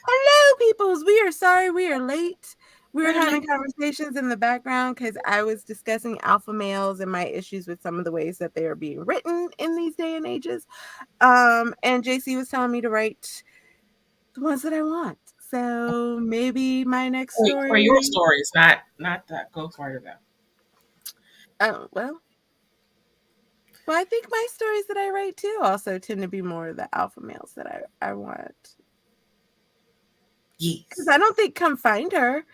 Hello, peoples. We are sorry we are late. We were Wait a having minute. conversations in the background because I was discussing alpha males and my issues with some of the ways that they are being written in these day and ages. And JC was telling me to write the ones that I want. So maybe my next Wait, for your story. stories, not that ghostwriter though. Oh well, I think my stories that I write too also tend to be more the alpha males that I want. Because Yes. I don't think Come Find Her.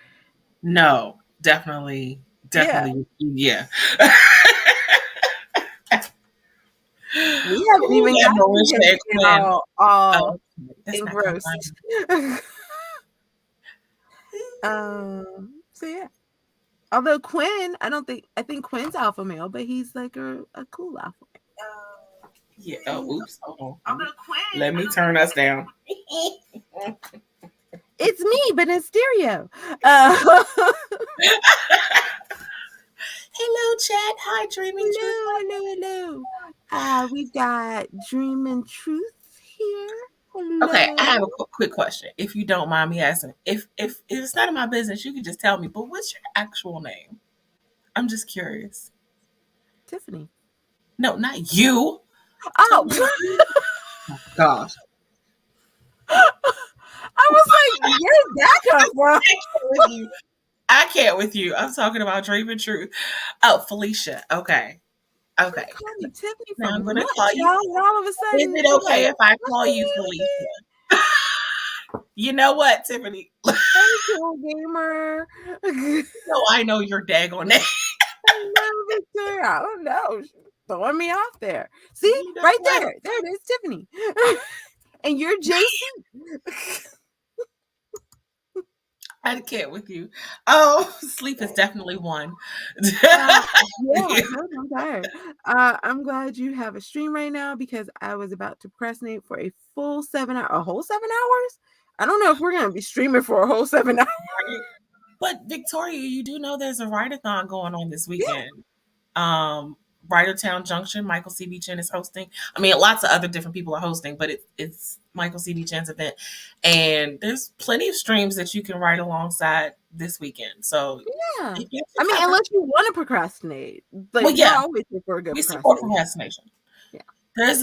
No, definitely, Yeah. definitely, yeah. We haven't Ooh, even that gotten to him Marisha and being Quinn. all Oh, that's not engrossed. confined. So yeah. Although Quinn, I think Quinn's alpha male, but he's like a cool alpha Yeah. Oh, oops. Hold on. Although Quinn, Let me turn us down. it's me, but in stereo. Uh, Hello, chat. Hi, Dreaming Truth. hello. We've got Dream and Truth here. Okay, I Hello. have a quick question. If you don't mind me asking, if it's none of my business, you can just tell me. But what's your actual name? I'm just curious. Tiffany. No, not you. Tell Oh, me. Oh, gosh. I was like, where did that come from? I can't with you. I can't with you. I'm talking about Dreaming Truth. Oh, Felicia. Okay. She Okay. called me Tiffany Now I'm from gonna what, call you. y'all? And all of a Is sudden, it she's okay like, if I call you "Hey, Felicia? You know what, Tiffany? hey, cool gamer." No, I know your daggone name. Hello, Victoria. I don't know. She's throwing me off there. See, You know right what? there. There it is, Tiffany. And you're JC. I can't with you. Oh, sleep is definitely one. Uh, yeah, I'm tired. I'm glad you have a stream right now because I was about to procrastinate for a full 7 hour, a whole 7 hours. I don't know if we're gonna be streaming for a whole 7 hours. Right? But Victoria, you do know there's a write-a-thon going on this Yeah, weekend. Writertown Junction, Michael C.B. Chen is hosting. I mean, lots of other different people are hosting, but it's Michael C.B. Chen's event. And there's plenty of streams that you can write alongside this weekend. So yeah. if you I have mean, time, unless you want to procrastinate, well, like we're yeah, always here for a good we support procrastination. procrastination. Yeah,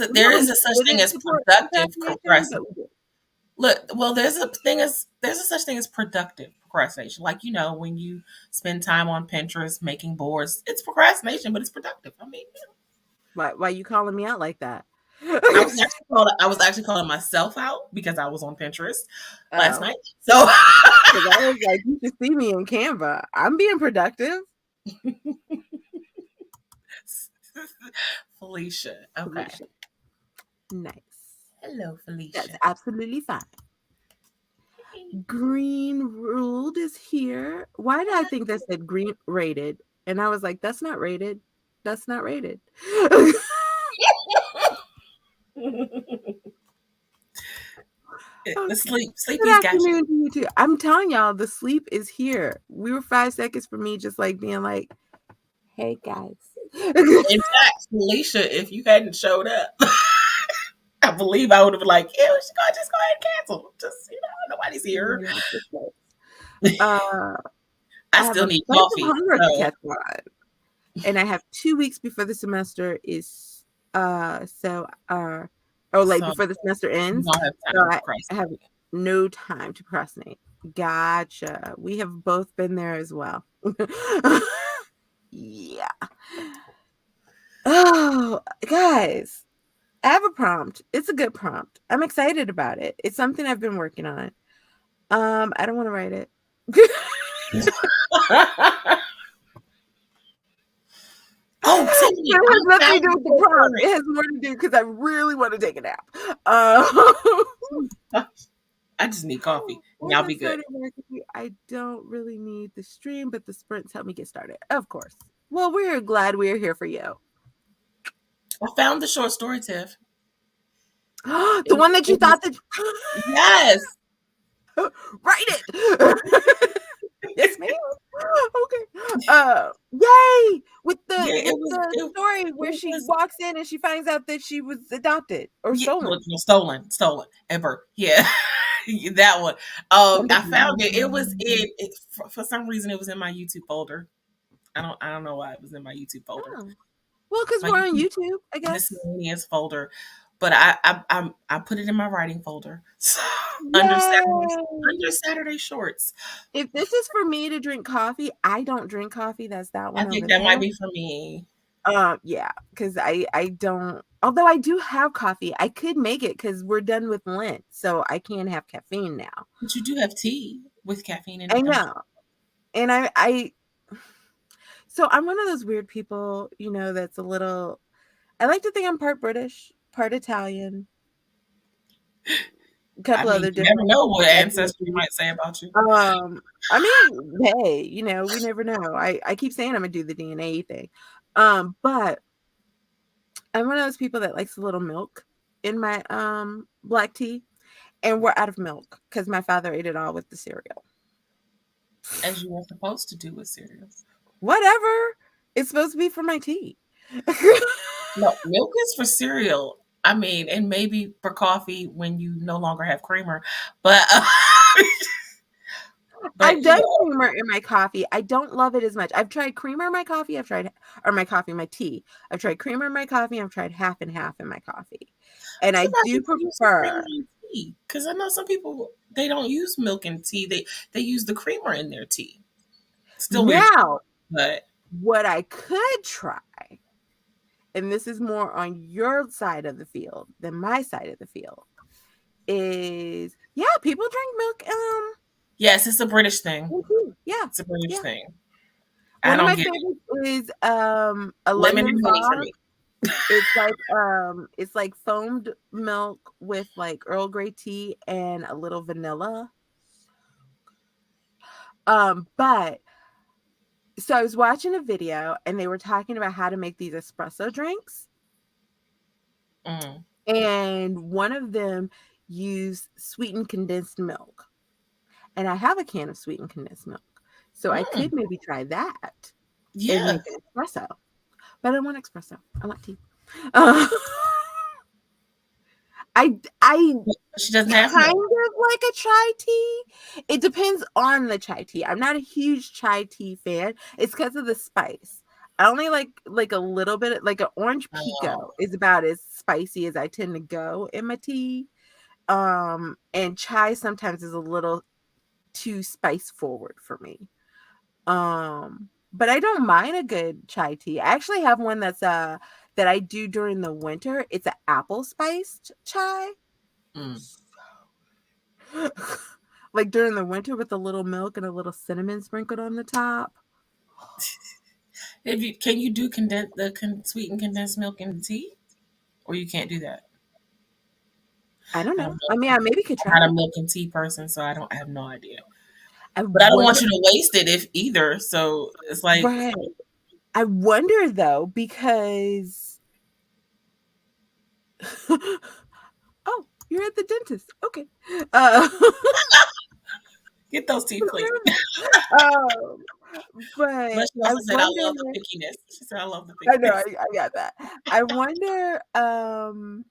we There is probably a such thing shouldn't as support productive procrastination, but procrastination. we do. Look, well, there's a such thing as productive procrastination. Like when you spend time on Pinterest making boards, it's procrastination, but it's productive. I mean, Why you calling me out like that? I was actually calling myself out because I was on Pinterest last Oh, night. So because I was like, you should see me in Canva. I'm being productive. Felicia, okay. Felicia. Nice. Hello, That's Felicia. absolutely fine. Green ruled is here. Why did I think that said green rated? And I was like, that's not rated. That's not rated. The Okay. Good sleepy's got you. afternoon to you too. I'm telling y'all, the sleep is here. We were 5 seconds from me just like being like, hey guys. In fact, Felicia, if you hadn't showed up, I believe I would have been like, yeah, we should just go ahead and cancel. Just nobody's here. uh, I I have still a need bunch of coffee. homework to So catch on. And I have 2 weeks before the semester is or like so before the semester you ends. don't have So time to I have procrastinate. no time to procrastinate. Gotcha. We have both been there as well. Yeah. Oh, guys, I have a prompt. It's a good prompt. I'm excited about it. It's something I've been working on. I don't want to write it. Oh, Tiffany, It has I nothing to found do the with the short prompt. story. It has more to do because I really want to take a nap. Uh, I just need coffee and Once y'all I be good. started working, I don't really need the stream, but the sprints help me get started. Of course. Well, we're glad we're here for you. I found the short story, Tiff. The It, one that you it was thought that yes. write it. Yes, ma'am. Okay. Yay! With Yeah, the story where it she was walks in and she finds out that she was adopted or yeah, stolen. well, stolen at birth. Yeah. That one. Send it I to found me. it. It was for some reason it was in my YouTube folder. I don't know why it was in my YouTube folder. Oh. Well, because My we're on YouTube YouTube, I guess. miscellaneous folder, but I put it in my writing folder. So, Yay! under Saturday shorts. If this is for me to drink coffee, I don't drink coffee. That's that I one over think that there. might be for me. Yeah, because I don't. Although I do have coffee, I could make it because we're done with Lent, so I can have caffeine now. But you do have tea with caffeine in I it, don't you? know, and I. So I'm one of those weird people, that's a little. I like to think I'm part British, part Italian, a I couple mean, other you never different know what ancestry ethnicities. might say about you. Um, I mean, hey, we never know. I keep saying I'm gonna do the DNA thing. But I'm one of those people that likes a little milk in my black tea, and we're out of milk because my father ate it all with the cereal. As you were supposed to do with cereal. Whatever. It's supposed to be for my tea. No, milk is for cereal. I mean, and maybe for coffee when you no longer have creamer. But but I've you done know, creamer in my coffee. I don't love it as much. I've tried creamer in my coffee. Or my coffee, my tea. I've tried creamer in my coffee. I've tried half and half in my coffee. I'm And I surprised do you don't use some creamer prefer. in tea. Because I know some people they don't use milk in tea. They use the creamer in their tea. Still weird, Now, but what I could try, and this is more on your side of the field than my side of the field, is yeah, people drink milk yes, it's a British thing. in tea. Yeah. It's a British Yeah. thing. I One of don't my get it. favorites is a Lemon London and honey for fog. me. It's like foamed milk with like Earl Grey tea and a little vanilla. But so I was watching a video and they were talking about how to make these espresso drinks, Mm. and one of them used sweetened condensed milk. And I have a can of sweetened condensed milk. So I Mm. could maybe try that and Yeah. make an espresso. But I don't want espresso. I want tea. Uh, I She doesn't have kind milk. of like a chai tea. It depends on the chai tea. I'm not a huge chai tea fan. It's because of the spice. I only like a little bit, like an orange pico Oh. is about as spicy as I tend to go in my tea. And chai sometimes is a little too spice forward for me. But I don't mind a good chai tea. I actually have one that I do during the winter. It's an apple spiced chai. Mm. Like during the winter with a little milk and a little cinnamon sprinkled on the top. If you can you do sweetened condensed milk in the tea, or you can't do that. I don't I don't know. know. I mean, I maybe could try I'm not a it. milk and tea person, so I have no idea. I But I don't wonder. want you to waste it if either. So it's like, Right. I wonder though because oh, you're at the dentist. Okay. Uh get those teeth clean. um, but But she I also said, I love the wonder. pickiness. She said, I love the I know, pickiness. I got that. I wonder, because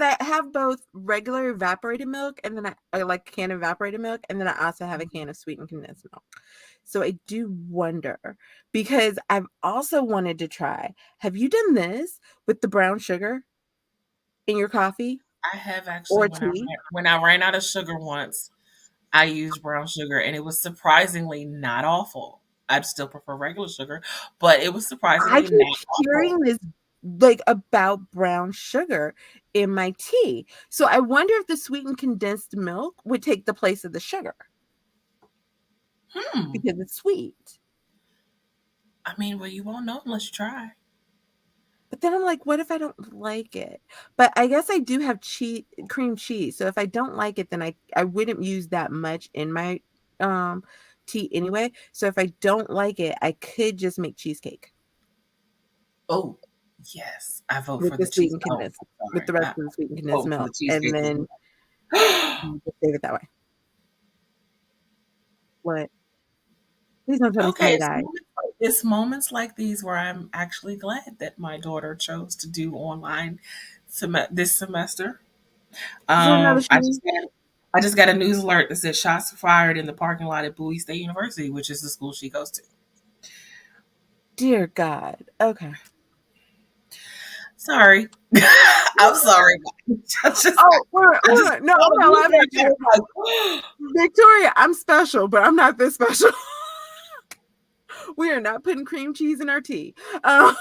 I have both regular evaporated milk and then I like a can of evaporated milk, and then I also have a can of sweetened condensed milk. So I do wonder because I've also wanted to try. Have you done this with the brown sugar in your coffee I have actually or tea? when I ran out of sugar once, I used brown sugar and it was surprisingly not awful. I'd still prefer regular sugar, but it was I surprisingly keep not hearing awful. this like about brown sugar in my tea. So I wonder if the sweetened condensed milk would take the place of the sugar Hmm. because it's sweet. I mean, well, you won't know unless you try. But then I'm like, what if I don't like it? But I guess I do have cream cheese. So if I don't like it, then I wouldn't use that much in my um tea anyway. So if I don't like it, I could just make cheesecake Oh, yes. I vote with for the the cheese. sweetened Oh, condensed I'm with sorry. the rest of the sweetened I'm condensed voting for milk, the and cheesecake as then well. just save it that way. What? Please don't tell me Okay, tie dye. it's moments like these where I'm actually glad that my daughter chose to do online this semester. Is there another I just shooting? got a news alert that said shots fired in the parking lot at Bowie State University, which is the school she goes to. Dear God. Okay. Sorry. I'm sorry. I just Oh, I just no, saw I'm the not news laughing alert at and I you. was like, Victoria, I'm special, but I'm not this special. We are not putting cream cheese in our tea. Uh,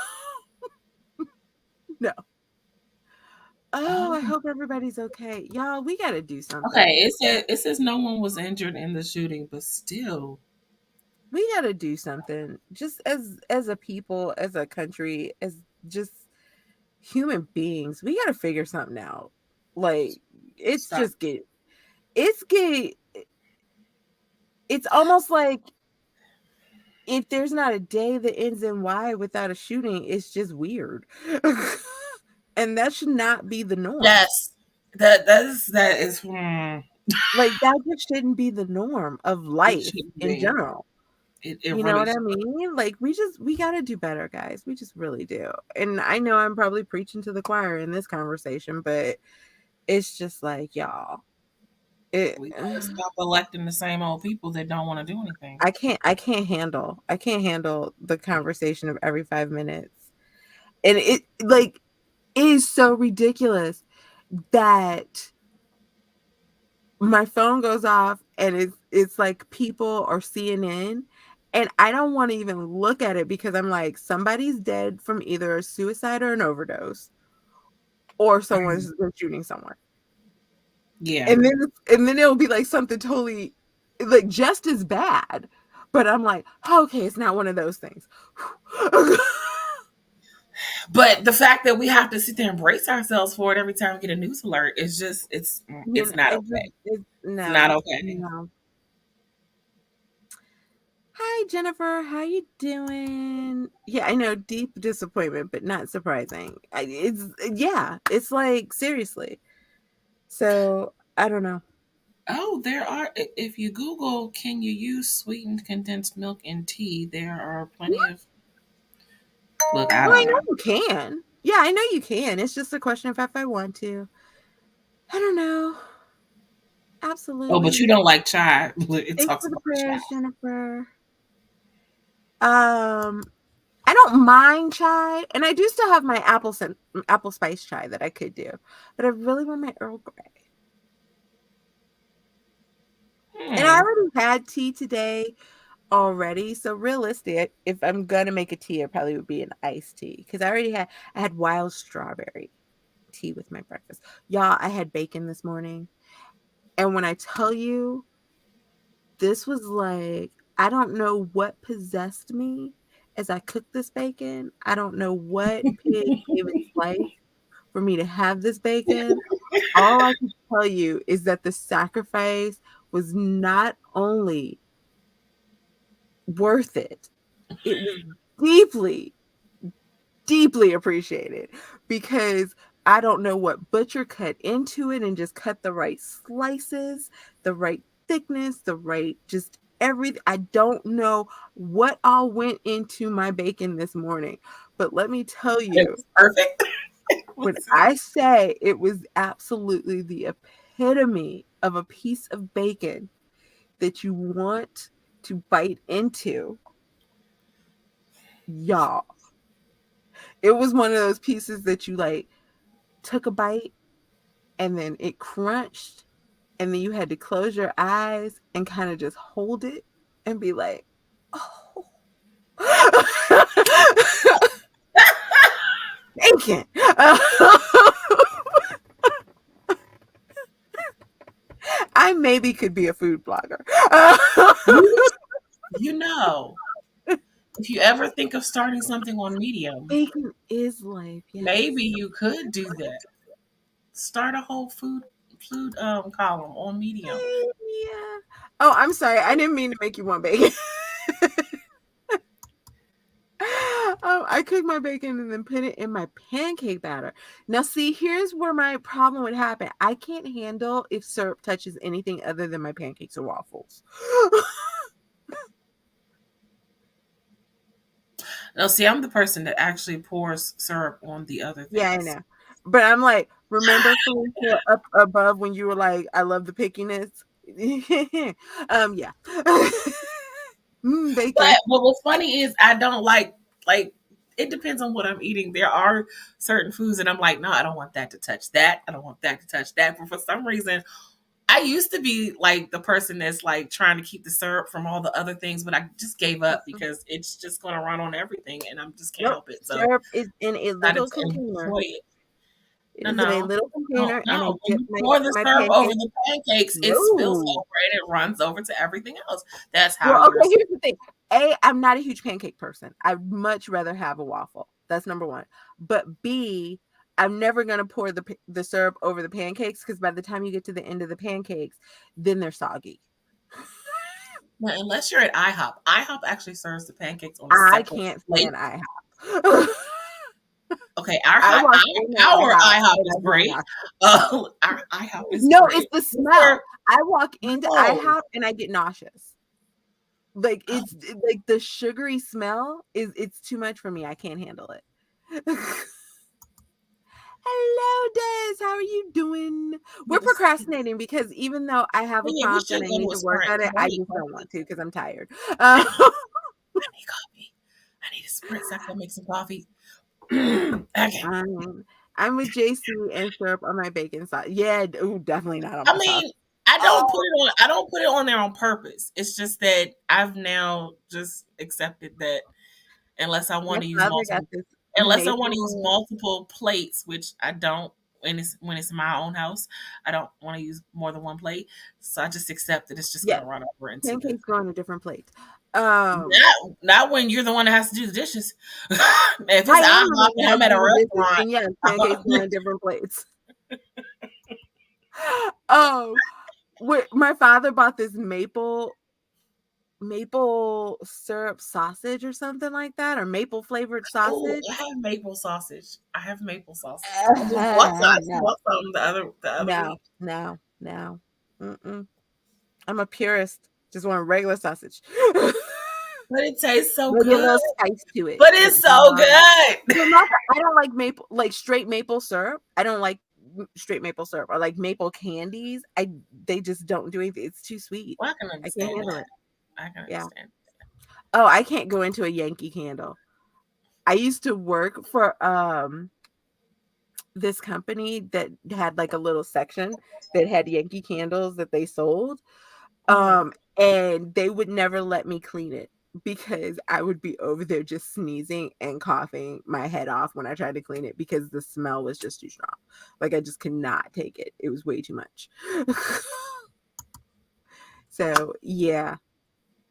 no. Oh, I oh. hope everybody's okay. Y'all, we got to do Okay, something. it says no one was injured in the shooting, but still, We got to do something just as a people, as a country, as just human beings. We got to figure something out. Like it's so just get it's almost like if there's not a day that ends in Y without a shooting, it's just weird. And that should not be the norm. yes, that is Like that just shouldn't be the norm of it life shouldn't in be. general. It You know really what I should. mean? Like we got to do better, guys. We just really do. And I know I'm probably preaching to the choir in this conversation, but it's just like y'all. It We gotta stop electing the same old people that don't want to do anything. I can't handle the conversation of every 5 minutes. And it like it is so ridiculous that my phone goes off and it's like people or CNN and I don't want to even look at it because I'm like somebody's dead from either a suicide or an overdose or someone's been shooting someone. Yeah, And then it'll be like something totally like just as bad. But I'm like, okay, it's not one of those things. but the fact that we have to sit there and brace ourselves for it every time we get a news alert is just You it's know, not okay. It's not no, okay. no. Hi, Jennifer. How you doing? Yeah, I know, deep disappointment, but not surprising. It's yeah, it's like seriously. So I don't know. Oh, there are. If you Google, can you use sweetened condensed milk in tea? There are plenty of. Look, I Well, I don't know know. you can. Yeah, I know you can. It's just a question of if I want to. I don't know. Oh, but you Absolutely. don't like chai. It Thanks talks for the about chai. prayers, Jennifer. Um, I don't mind chai, and I do still have my apple spice chai that I could do, but I really want my Earl Grey. And I Hmm. already had tea today already. So realistic, if I'm gonna make a tea, it probably would be an iced tea because I had wild strawberry tea with my breakfast. Y'all, I had bacon this morning, and when I tell you, this was like I don't know what possessed me as I cooked this bacon. I don't know what pig gave its life for me to have this bacon. All I can tell you is that the sacrifice was not only worth it, it was deeply, deeply appreciated because I don't know what butcher cut into it and just cut the right slices, the right thickness, the right just everything. I don't know what all went into my bacon this morning, but let me tell It you, was perfect. when Was it? I say it was absolutely the epitome of a piece of bacon that you want to bite into, y'all. It was one of those pieces that you like took a bite and then it crunched and then you had to close your eyes and kind of just hold it and be like, oh, bacon. I maybe could be a food blogger. You, you know, if you ever think of starting something on Medium, Bacon is life, maybe yes. you could do that. Start a whole food column on Medium. Yeah. Oh, I'm sorry. I didn't mean to make you want bacon. I cook my bacon and then put it in my pancake batter. Now, see, here's where my problem would happen. I can't handle if syrup touches anything other than my pancakes or waffles. Now, see, I'm the person that actually pours syrup on the other Yeah, I things. know. But I'm like, remember Felicia up above when you were like, I love the pickiness? Yeah. Bacon. But what's funny is I don't like it depends on what I'm eating. There are certain foods that I'm like, no, I don't want that to touch that. I don't want that to touch that. But for some reason, I used to be like the person that's like trying to keep the syrup from all the other things, but I just gave up because it's just going to run on everything, and I just can't Nope. help it. So Syrup is in a I decided little to container. enjoy it. It No, is in a no, little no, container, and I no. When dip you pour the my syrup over pancakes. the pancakes, it spills No. over and it runs over to everything else. That's how Well, okay, yours. here's the thing. A, I'm not a huge pancake person. I'd much rather have a waffle. That's number one. But B, I'm never gonna pour the syrup over the pancakes because by the time you get to the end of the pancakes, then they're soggy. Well, unless you're at IHOP, IHOP actually serves the pancakes on a I separate can't plate. stand IHOP. Okay, I walk in at our IHOP IHOP and is I get great. nauseous. Our IHOP is No, it's great. the Is there smell. I walk into no? IHOP and I get nauseous. Like Oh, like the sugary smell it's too much for me. I can't handle it. Hello, Des. How are you doing? We're good to see you. procrastinating because even though I have Oh a yeah, we prompt and should I go need to a to work Sprint on it, because I I need just don't coffee. want to because I'm tired. Uh, I need coffee. I need a Sprint so I can make some coffee. Okay. um, I'm with JC and syrup on my bacon sauce. Yeah, ooh, definitely not on I my sauce. mean, I don't put Oh, it on. I don't put it on there on purpose. It's just that I've now just accepted that unless I my want to use father got multiple, this unless I want to use maple. multiple plates, which I don't when it's my own house, I don't want to use more than one plate. So I just accept that it's just going Yes, to run over into the pancakes go on a different plate. not when you're the one that has to do the dishes. If I it's am the IHOP one and that has I'm to at do a the dishes. restaurant, Then yes, pancakes go I'm on different plates. Oh, my father bought this maple syrup sausage or something like that, or maple flavored oh, sausage. I have maple sausage. I have maple sausage. I just No, bought some the other no, week. no, no. Mm-mm. I'm a purist. Just want regular sausage. But it tastes so Maybe a good. little spice to it, But but it's so not. good. Well, not that I don't like maple, like straight maple syrup. I don't like straight maple syrup or like maple candies. They just don't do anything. It's too sweet. Well, I can I can't understand handle that. it. I can Yeah. understand. Oh, I can't go into a Yankee Candle. I used to work for this company that had like a little section that had Yankee candles that they sold. Mhm. And they would never let me clean it because I would be over there just sneezing and coughing my head off when I tried to clean it because the smell was just too strong. Like I just could not take it. It was way too much. So yeah.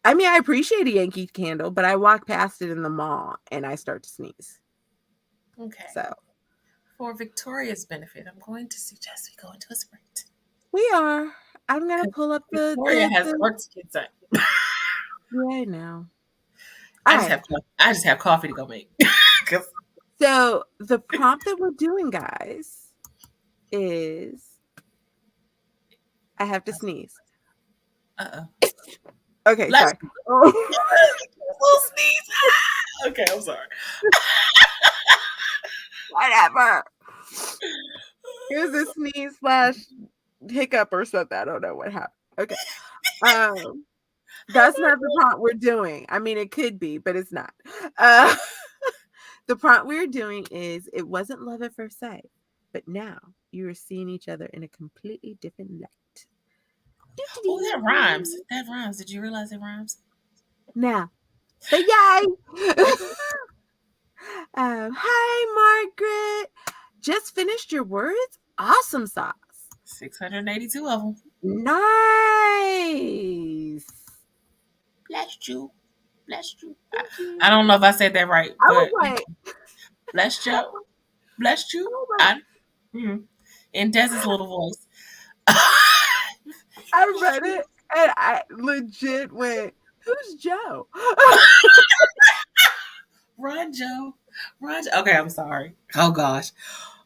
I mean, I appreciate a Yankee candle, but I walk past it in the mall and I start to sneeze. Okay. So For Victoria's benefit, I'm going to suggest we go into a sprint. we are. I'm gonna pull up Victoria has the work to get done. right now. All right. I just have coffee to go make. 'Cause- So the prompt that we're doing, guys, is I have to sneeze. uh-oh. Okay, Let's sorry. Oh, little sneeze. Okay, I'm sorry. whatever. Here's a sneeze slash hiccup or something. I don't know what happened. Okay. Um, that's not the prompt we're doing. I mean, it could be, but it's not. Uh, the prompt we're doing is it wasn't love at first sight, but now you are seeing each other in a completely different light. Oh, that rhymes. That rhymes. Did you realize it rhymes? Now, say yay. Hi, Margaret. Just finished your words? Awesome sauce. 682 of them. Nice. Bless you. Bless you. Thank I you. don't know if I said that right, I was but like, bless you. Bless you. oh my, I, mm, in Dez's little voice. I read it and I legit went, who's Joe? Run, Joe. Run. Okay, I'm sorry. Oh, gosh.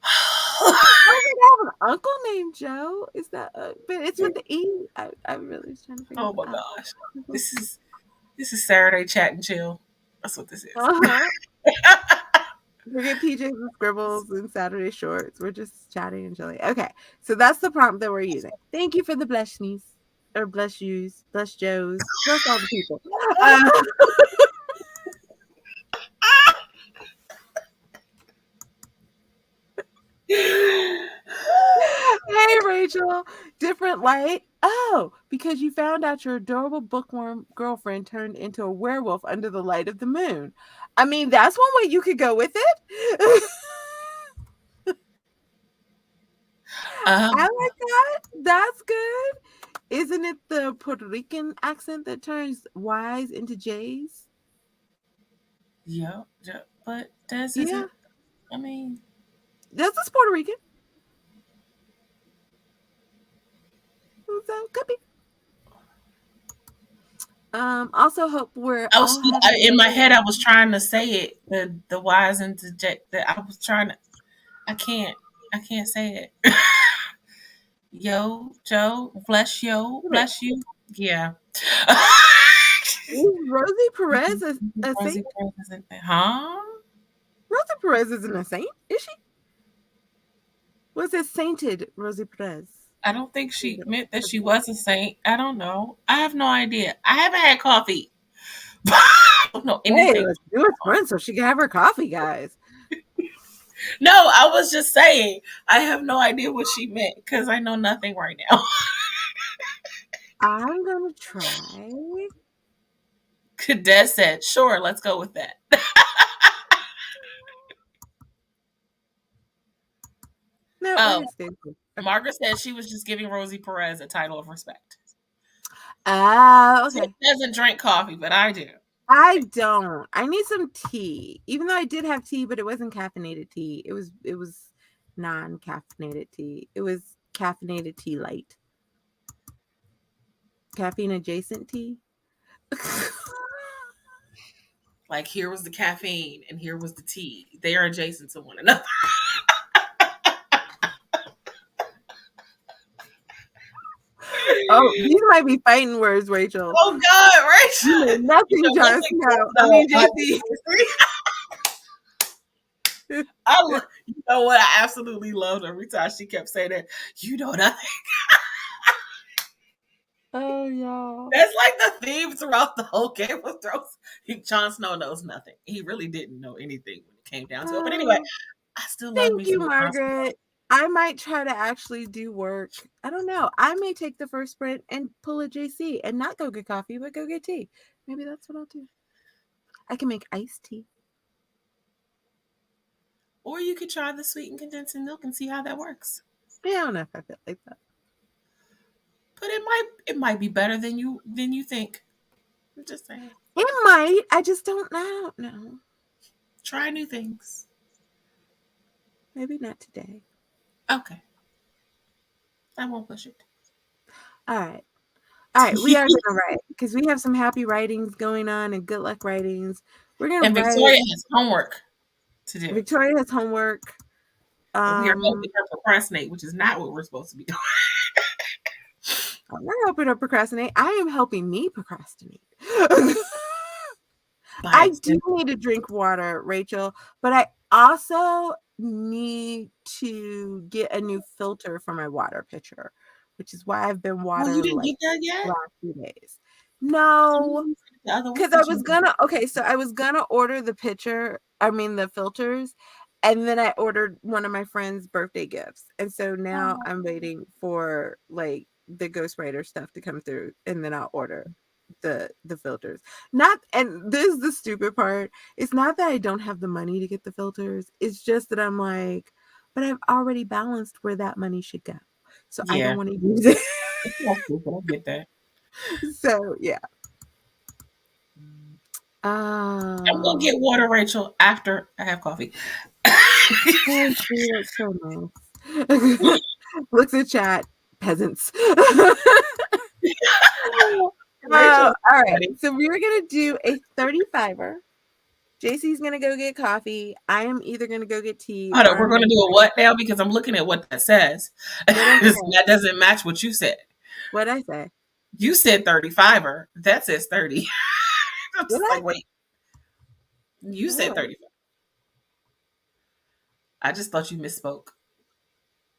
I have an uncle named Joe. Is that, but it's with the E. I really was trying to figure Oh, it my out. gosh. This is Saturday chat and chill. That's what this is. Uh huh. Forget PJs and scribbles and Saturday shorts. We're just chatting and chilling. Okay, so that's the prompt that we're using. Thank you for the blessings or bless yous, bless Joes, bless all the people. Uh, hey, Rachel, different light. Oh, because you found out your adorable bookworm girlfriend turned into a werewolf under the light of the moon. I mean, that's one way you could go with it. I um, like that. That's good. Isn't it the Puerto Rican accent that turns Y's into J's? yeah, yeah, but this Yeah, isn't. I mean, that's Puerto Rican. So could be. Also hope we're I was all having a in my lovely. head. I was trying to say it. The Y's into J. That I was trying to. I can't. I can't say it. Yo, Joe, Wait a minute. bless you. Yeah. Is Rosie Perez a saint? Rosie Perez, huh? Rosie Perez isn't a saint, is she? Was it sainted Rosie Perez? I don't think she meant that she was a saint. I don't know. I have no idea. I haven't had coffee. I don't know Hey, anything. let's do a sprint so she can have her coffee, guys. No, I was just saying. I have no idea what she meant because I know nothing right now. I'm gonna try. Cadet said, "Sure, let's go with that." No, we're Oh, gonna stay. Okay. Margaret said she was just giving Rosie Perez a title of respect. Ah, She okay. doesn't drink coffee, but I do. I don't. I need some tea. Even though I did have tea, but it wasn't caffeinated tea. It was non-caffeinated tea. It was caffeinated tea light. Caffeine adjacent tea. Like here was the caffeine and here was the tea. They are adjacent to one another. Oh, these might be fighting words, Rachel. Oh God, right? You know You nothing, know what's just the no. I though? mean, JC. You know what? I absolutely loved every time she kept saying that. You know nothing. Oh, y'all. That's like the theme throughout the whole Game of Thrones. Jon Snow knows nothing. He really didn't know anything when it came down to it. But anyway, Oh, I still love thank me you, some Jon Snow. Margaret. I might try to actually do work. I don't know. I may take the first sprint and pull a JC and not go get coffee, but go get tea. Maybe that's what I'll do. I can make iced tea. Or you could try the sweetened condensed milk and see how that works. Yeah, I don't know if I feel like that. But it might be better than you think. I'm just saying. It might. I just don't know. I don't know. Try new things. Maybe not today. Okay. I won't push it. All right. All right. We are going to write because we have some happy writings going on and good luck writings. We're going And to write. Victoria has homework to do. Victoria has homework. And we are Um, helping her procrastinate, which is not what we're supposed to be doing. I'm not helping her procrastinate. I am helping me procrastinate. By I do extension. need to drink water, Rachel, but I also need to get a new filter for my water pitcher, which is why I've been Oh, you water didn't like get that the yet? last few days. No, The other week because I that was you gonna okay, so I was gonna order the pitcher, I mean the filters, and then I ordered one of my friend's birthday gifts. And so now oh, I'm waiting for like the ghostwriter stuff to come through and then I'll order the filters. Not and this is the stupid part. It's not that I don't have the money to get the filters. It's just that I'm like, but I've already balanced where that money should go. So I don't yeah. want to use it. It's not stupid. I get that. So yeah. I'm gonna Uh get water, Rachel, after I have coffee. Thank you. That's so nice. Looks at chat. Peasants. Rachel, All right. buddy. So we're gonna do a 35er. JC's gonna go get coffee. I am either gonna go get tea Hold or on, we're I'm gonna gonna do a drink. what now? Because I'm looking at what that says. What I say? That doesn't match what you said. What I say? You said 35er. That says 30. I'm Did just I? like, wait. You said Oh, 35. I just thought you misspoke.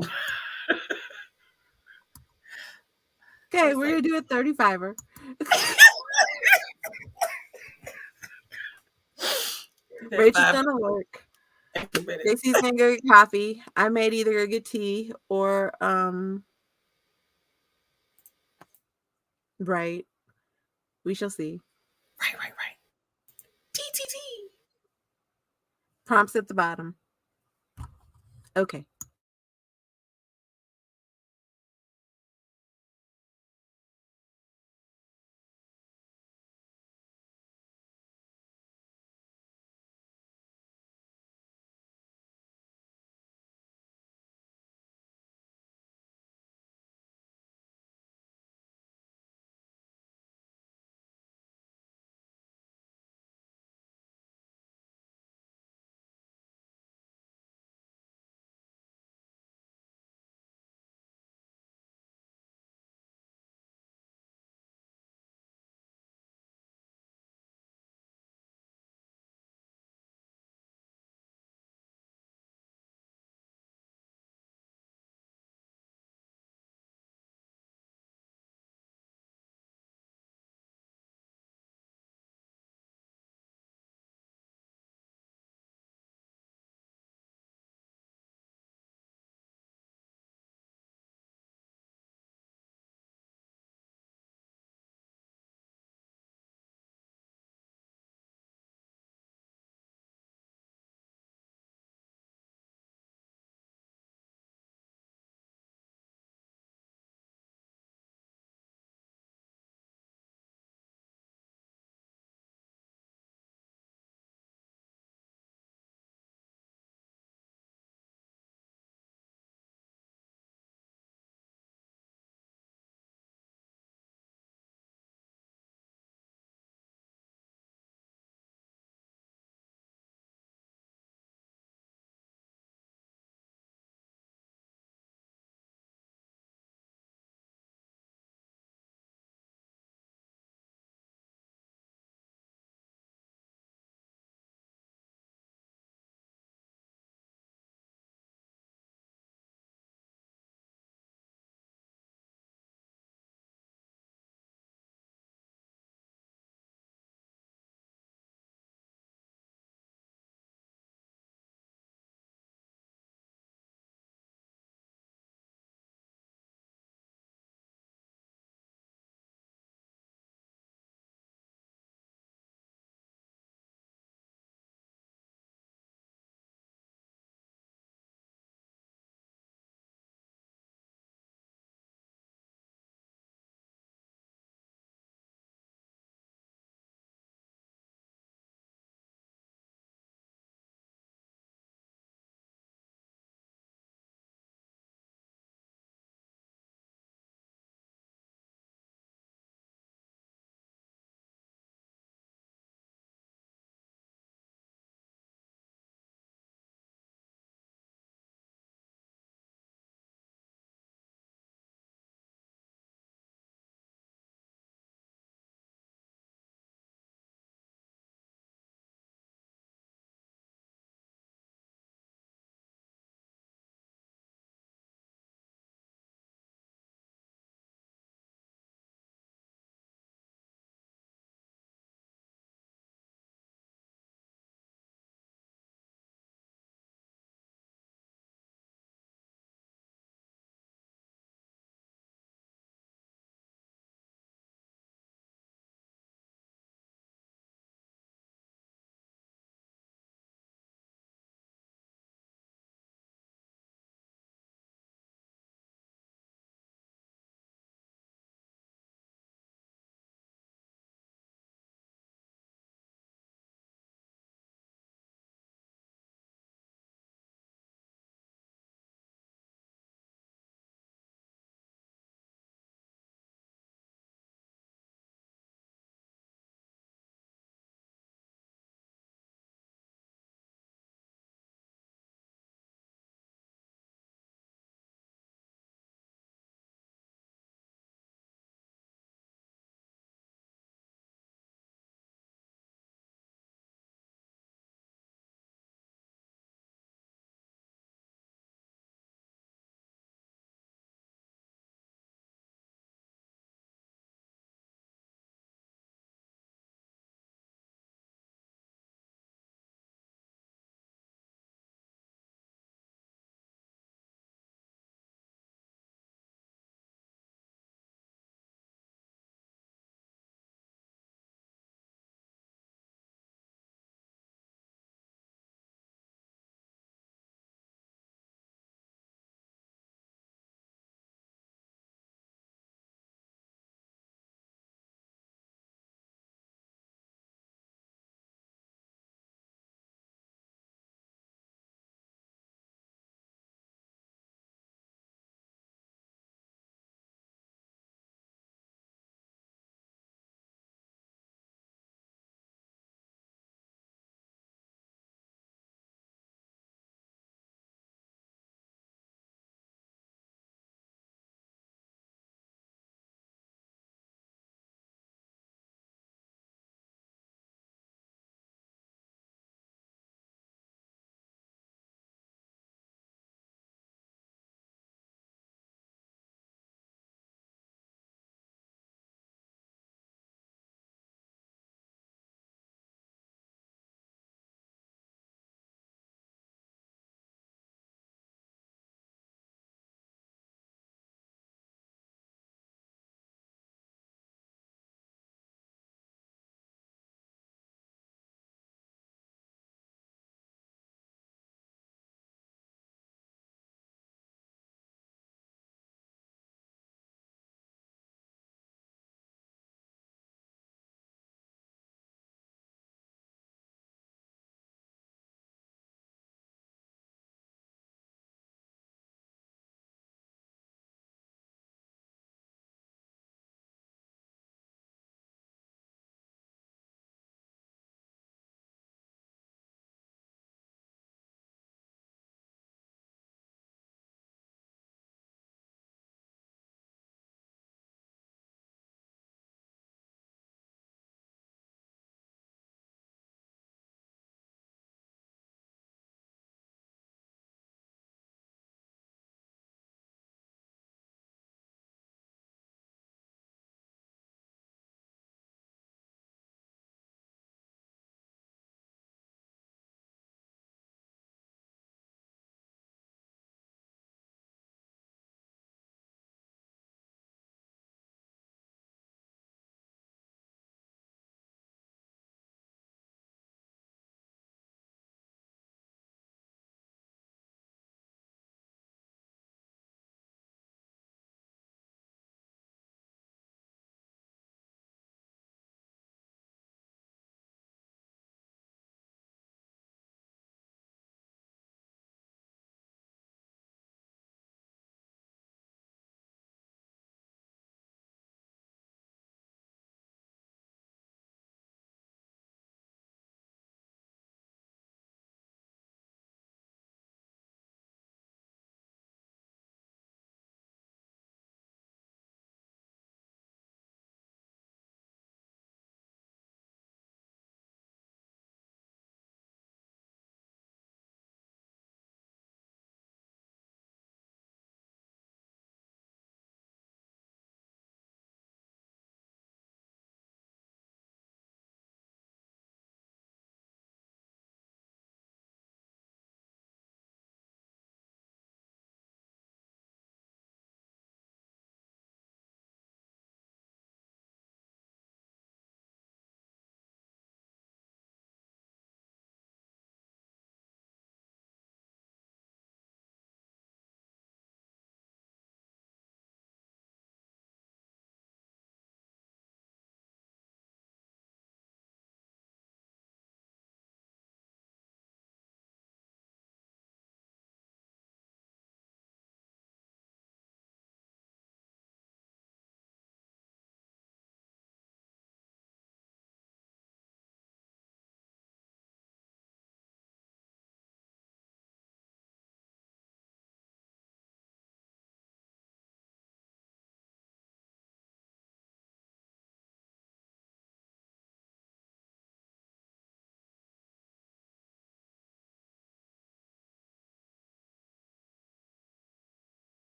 I Okay, was we're like, gonna do a 35er. do that Rachel's 5 gonna work. minutes. JC's gonna go get coffee. I might either go get tea or right. We shall see. Right, right, right. T T T. Prompts at the bottom. Okay.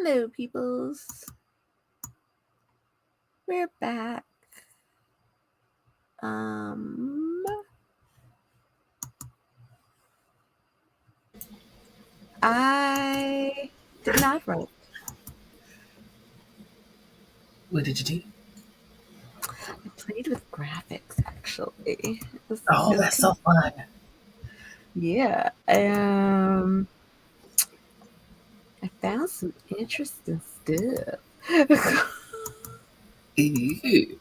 Hello, peoples. We're back. Um, I did not write. What did you do? I played with graphics actually. Oh, It was that's kind so of fun. yeah. I found some interesting stuff. Ew.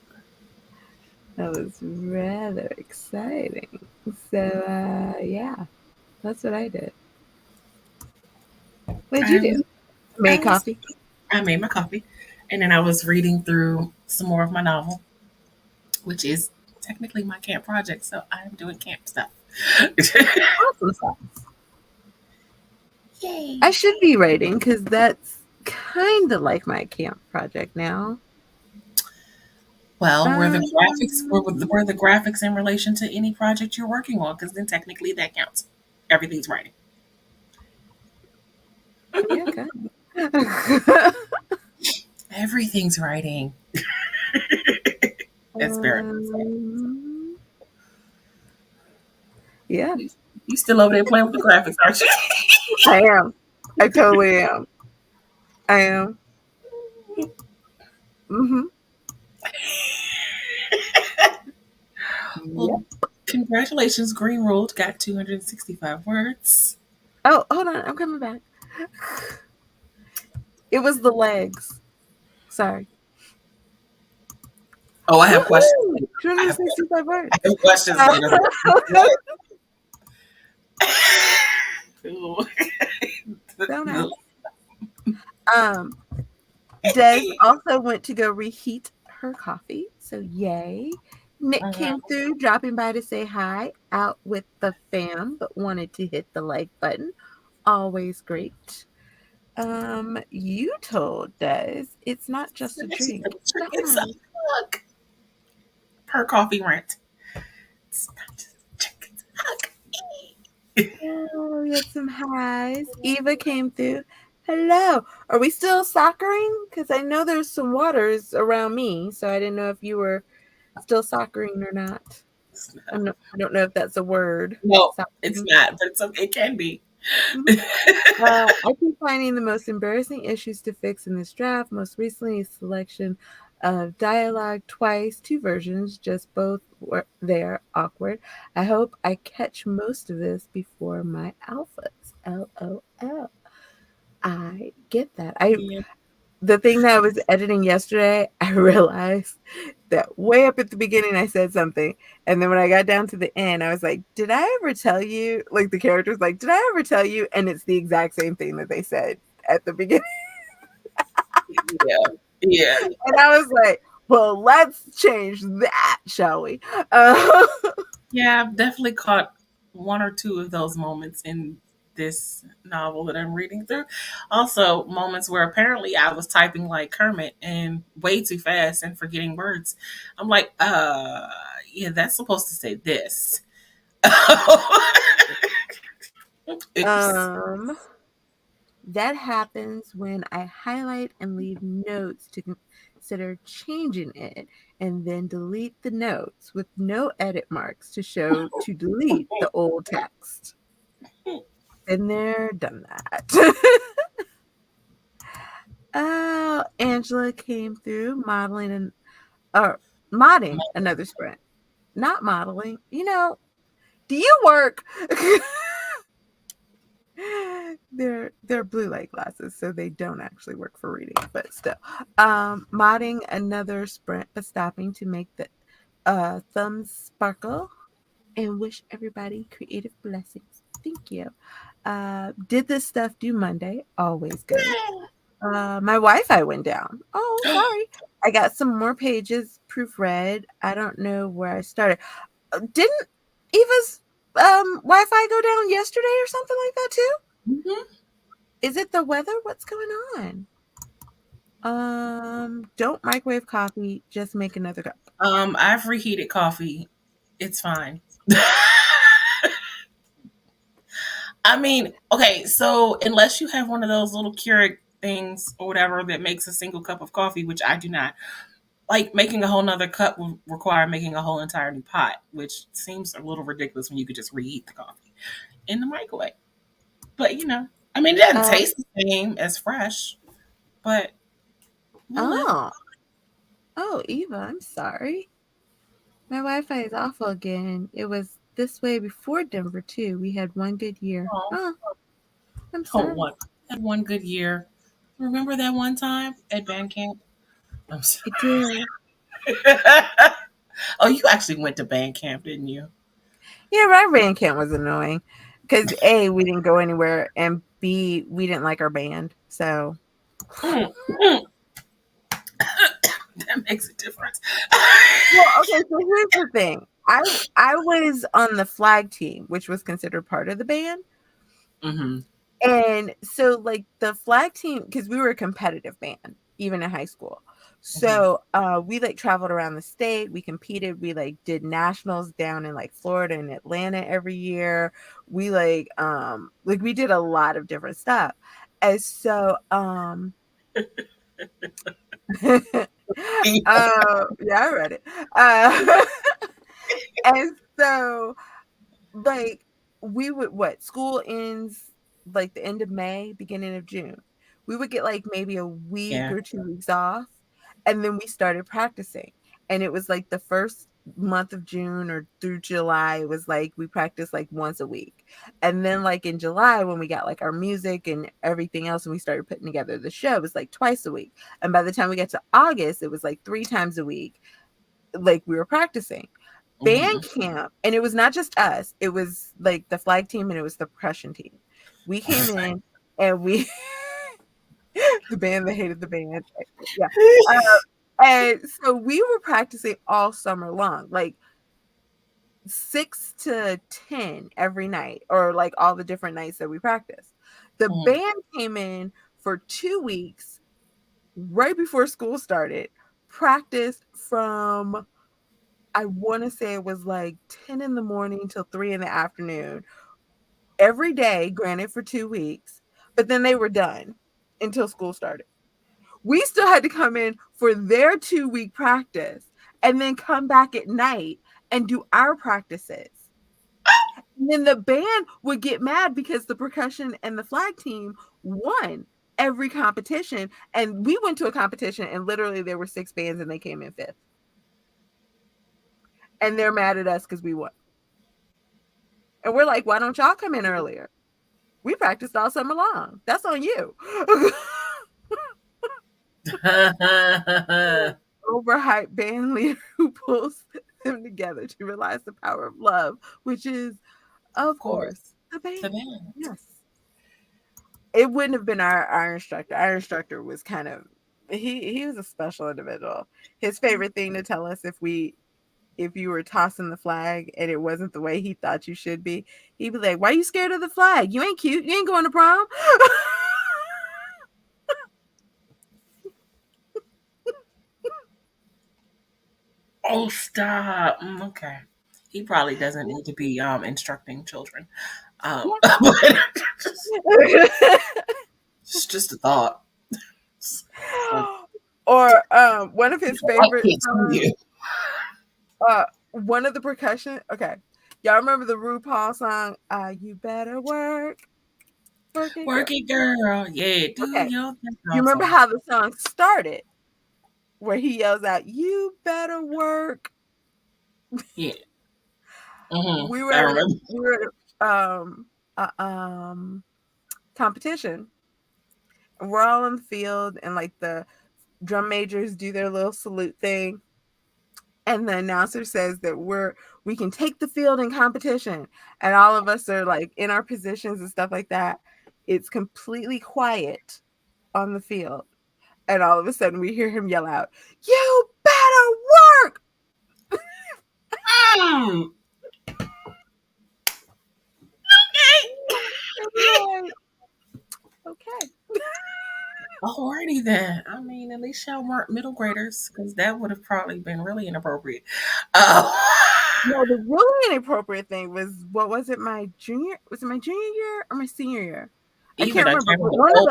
That was rather exciting. So yeah, that's what I did. What did you I do? was, I Made was, coffee. I made my coffee, and then I was reading through some more of my novel, which is technically my camp project. So I am doing camp stuff. Awesome stuff. Yay! I should be writing because that's kind of like my camp project now. Well, were the Um, graphics were the graphics in relation to any project you're working on? Because then technically that counts. Everything's writing. yeah, kind of. Everything's writing. That's very sad. um, yeah, You still over there playing with the graphics, aren't you? I am. I totally am. I am. Mm-hmm. Well, Yep. congratulations, Green Ruled got 265 words. Oh, hold on. I'm coming back. It was the legs. Sorry. Oh, I have questions. Woohoo! I have, 265 I words. have questions Uh, later. Ooh. so nice. Um, Des also went to go reheat her coffee. So yay. Nick Mhm. came through, dropping by to say hi, out with the fam, but wanted to hit the like button. Always great. You told Des it's not just a drink, it's a It's a hug. hug. Per coffee rent. It's not just a drink, it's a hug. Oh, we had some highs. Eva came through. Hello. Are we still soccering? Because I know there's some waters around me, so I didn't know if you were still soccering or not. I don't know if that's a word. No, it's Soccering. not, but it can be. Mhm. I keep finding the most embarrassing issues to fix in this draft. Most recently, a selection of dialogue twice, two versions, just both were there, awkward. I hope I catch most of this before my alphas. LOL. I get that. Yeah. The thing that I was editing yesterday, I realized that way up at the beginning I said something, and then when I got down to the end, I was like, "Did I ever tell you?" Like the character's like, "Did I ever tell you?" And it's the exact same thing that they said at the beginning, Yeah. Yeah. and I was like, "Well, let's change that, shall we?" Uh, Yeah, I've definitely caught one or two of those moments in this novel that I'm reading through. Also, moments where apparently I was typing like Kermit and way too fast and forgetting words. I'm like, yeah, that's supposed to say this. Oops. um, that happens when I highlight and leave notes to consider changing it and then delete the notes with no edit marks to show to delete the old text. Been there, done that. Oh, Angela came through modeling and or modding another sprint. Not modeling. Do you work? They're blue light glasses, so they don't actually work for reading, but still. Modding another sprint, but stopping to make the thumbs sparkle and wish everybody creative blessings. Thank you. Did this stuff due Monday? Always good. My Wi-Fi went down. Oh, sorry. I got some more pages proofread. I don't know where I started. Didn't Eva's Wi-Fi go down yesterday or something like that too? Mhm. Is it the weather? What's going on? Don't microwave coffee. Just make another cup. I've reheated coffee. It's fine. I mean, okay, so unless you have one of those little Keurig things or whatever that makes a single cup of coffee, which I do not. Like making a whole nother cup would require making a whole entire new pot, which seems a little ridiculous when you could just reheat the coffee in the microwave. But I mean, it doesn't Um, taste the same as fresh, but we'll live. oh, oh, Eva, I'm sorry. My Wi-Fi is awful again. It was this way before Denver too. We had one good year. Oh, Oh, I'm hold sorry. one. Had one good year. Remember that one time at band camp? I'm It did. sorry. Oh, you actually went to band camp, didn't you? Yeah, my band camp was annoying because A, we didn't go anywhere, and B, we didn't like our band. So, Mm, mm, that makes a difference. well, okay. So here's the thing. I was on the flag team, which was considered part of the band. Mm-hmm. And so, like, the flag team, because we were a competitive band, even in high school. Mm-hmm. So, we like traveled around the state. We competed. We like did nationals down in like Florida and Atlanta every year. We like we did a lot of different stuff. And so, yeah, I read it. Uh, and so, like, we would what school ends like the end of May, beginning of June. We would get like maybe a week Yeah. or 2 weeks off, and then we started practicing. And it was like the first month of June or through July, it was like we practiced like once a week. And then like in July, when we got like our music and everything else, and we started putting together the show, it was like twice a week. And by the time we got to August, it was like 3 times a week, like we were practicing Mm-hmm. band camp. And it was not just us, it was like the flag team and it was the percussion team. We came in and we the band that hated the band, yeah. And so we were practicing all summer long, like 6 to 10 every night, or like all the different nights that we practiced. The Mm-hmm. band came in for 2 weeks right before school started, practiced from, I want to say it was like 10 in the morning till 3 in the afternoon every day, granted for 2 weeks, but then they were done until school started. We still had to come in for their 2 week practice and then come back at night and do our practices. And then the band would get mad because the percussion and the flag team won every competition. And we went to a competition and literally there were 6 bands and they came in fifth. And they're mad at us because we won. And we're like, why don't y'all come in earlier? We practiced all summer long. That's on you. Overhyped band leader who pulls them together to realize the power of love, which is, Of of course, course, the the band. band. Yes. It wouldn't have been our instructor. Our instructor was kind of, he was a special individual. His favorite thing to tell us, if you were tossing the flag and it wasn't the way he thought you should be, he'd be like, "Why are you scared of the flag? You ain't cute. You ain't going to prom." Oh, stop. Okay. He probably doesn't need to be instructing children. But it's just a thought. So, Or one of his I favorite can't see songs, you. one of the percussion. Okay, y'all remember the RuPaul song? You better work it, girl. Work it, girl. Yeah, do Okay, your thing. you I'm remember sorry. how the song started, where he yells out, "You better work." Yeah. Hmm. We were I at a, remember. we were at a competition, and we're all in the field, and like the drum majors do their little salute thing, and the announcer says that we can take the field in competition, and all of us are like in our positions and stuff like that. It's completely quiet on the field, and all of a sudden we hear him yell out, "You better work!" Mm. And we're like, okay. Alrighty then. I mean, at least y'all weren't middle graders, because that would have probably been really inappropriate. Uh, No, the really inappropriate thing was, what was it? My junior, was it my junior year or my senior year? I even can't done remember, came but up with a whole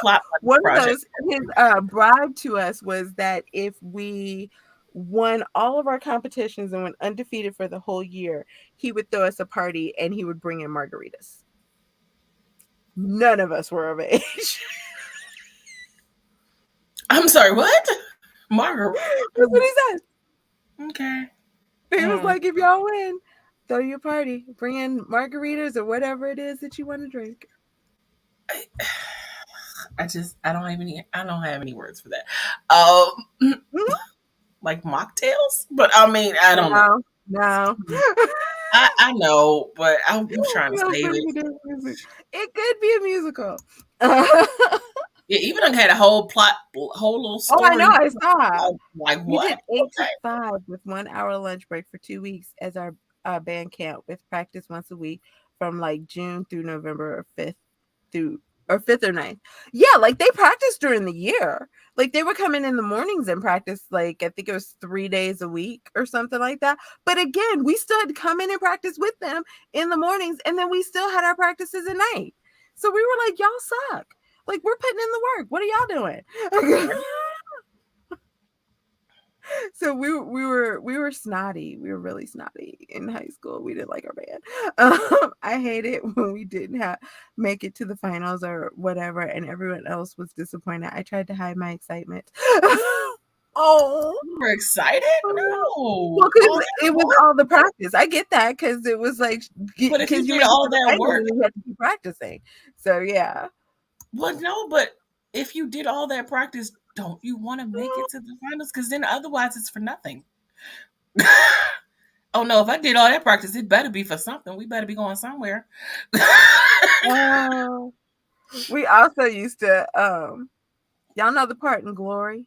plot one of project. those his bribe to us was that if we won all of our competitions and went undefeated for the whole year, he would throw us a party and he would bring in margaritas. None of us were of age. I'm sorry, what? Margaret. That's what he said. Okay. He was Mm. like, if y'all win, throw you a party, bring in margaritas or whatever it is that you want to drink. I don't have any words for that. Um, Mhm. like mocktails, but I mean, I don't know. No, no. I know, but I'm trying to No, save it. it could be a musical. Yeah, even done had a whole plot, whole little Oh, I know. story. I saw. Like We what? did 8 to 5 with 1 hour lunch break for 2 weeks as our band camp with practice once a week from like June through November or 5th through or 5th or 9th. Yeah, like they practiced during the year. Like they would come in the mornings and practice like I think it was 3 days a week or something like that. But again, we still had to come in and practice with them in the mornings and then we still had our practices at night. So we were like, y'all suck. Like we're putting in the work. What are y'all doing? So we were snotty. We were really snotty in high school. We didn't like our band. I hated when we didn't have make it to the finals or whatever, and everyone else was disappointed. I tried to hide my excitement. Oh, You were excited? well, No, all because that it was work. all the practice. I get that because it was like But if you because you did make it all to the that finals work, and you have to keep practicing. So yeah. well, no. But if you did all that practice, don't you want to make it to the finals? Because then otherwise, it's for nothing. Oh no! If I did all that practice, it better be for something. We better be going somewhere. Oh, we also used to y'all know the part in Glory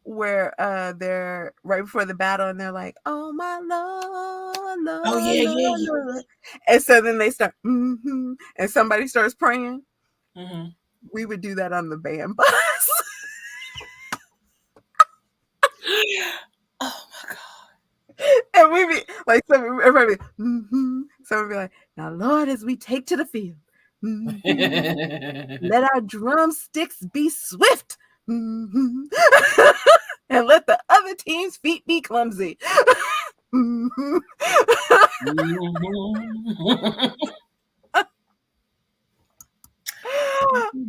where they're right before the battle and they're like, "Oh my Lord, Oh Lord, yeah, yeah, Lord, Lord," and so then they start, and somebody starts praying. yeah. Hmm. We would do that on the band bus, Oh my and we'd be like, everybody, someone would be like, "Now, Lord, as we take to the field, god. let our drumsticks be swift." And let the other team's feet be clumsy.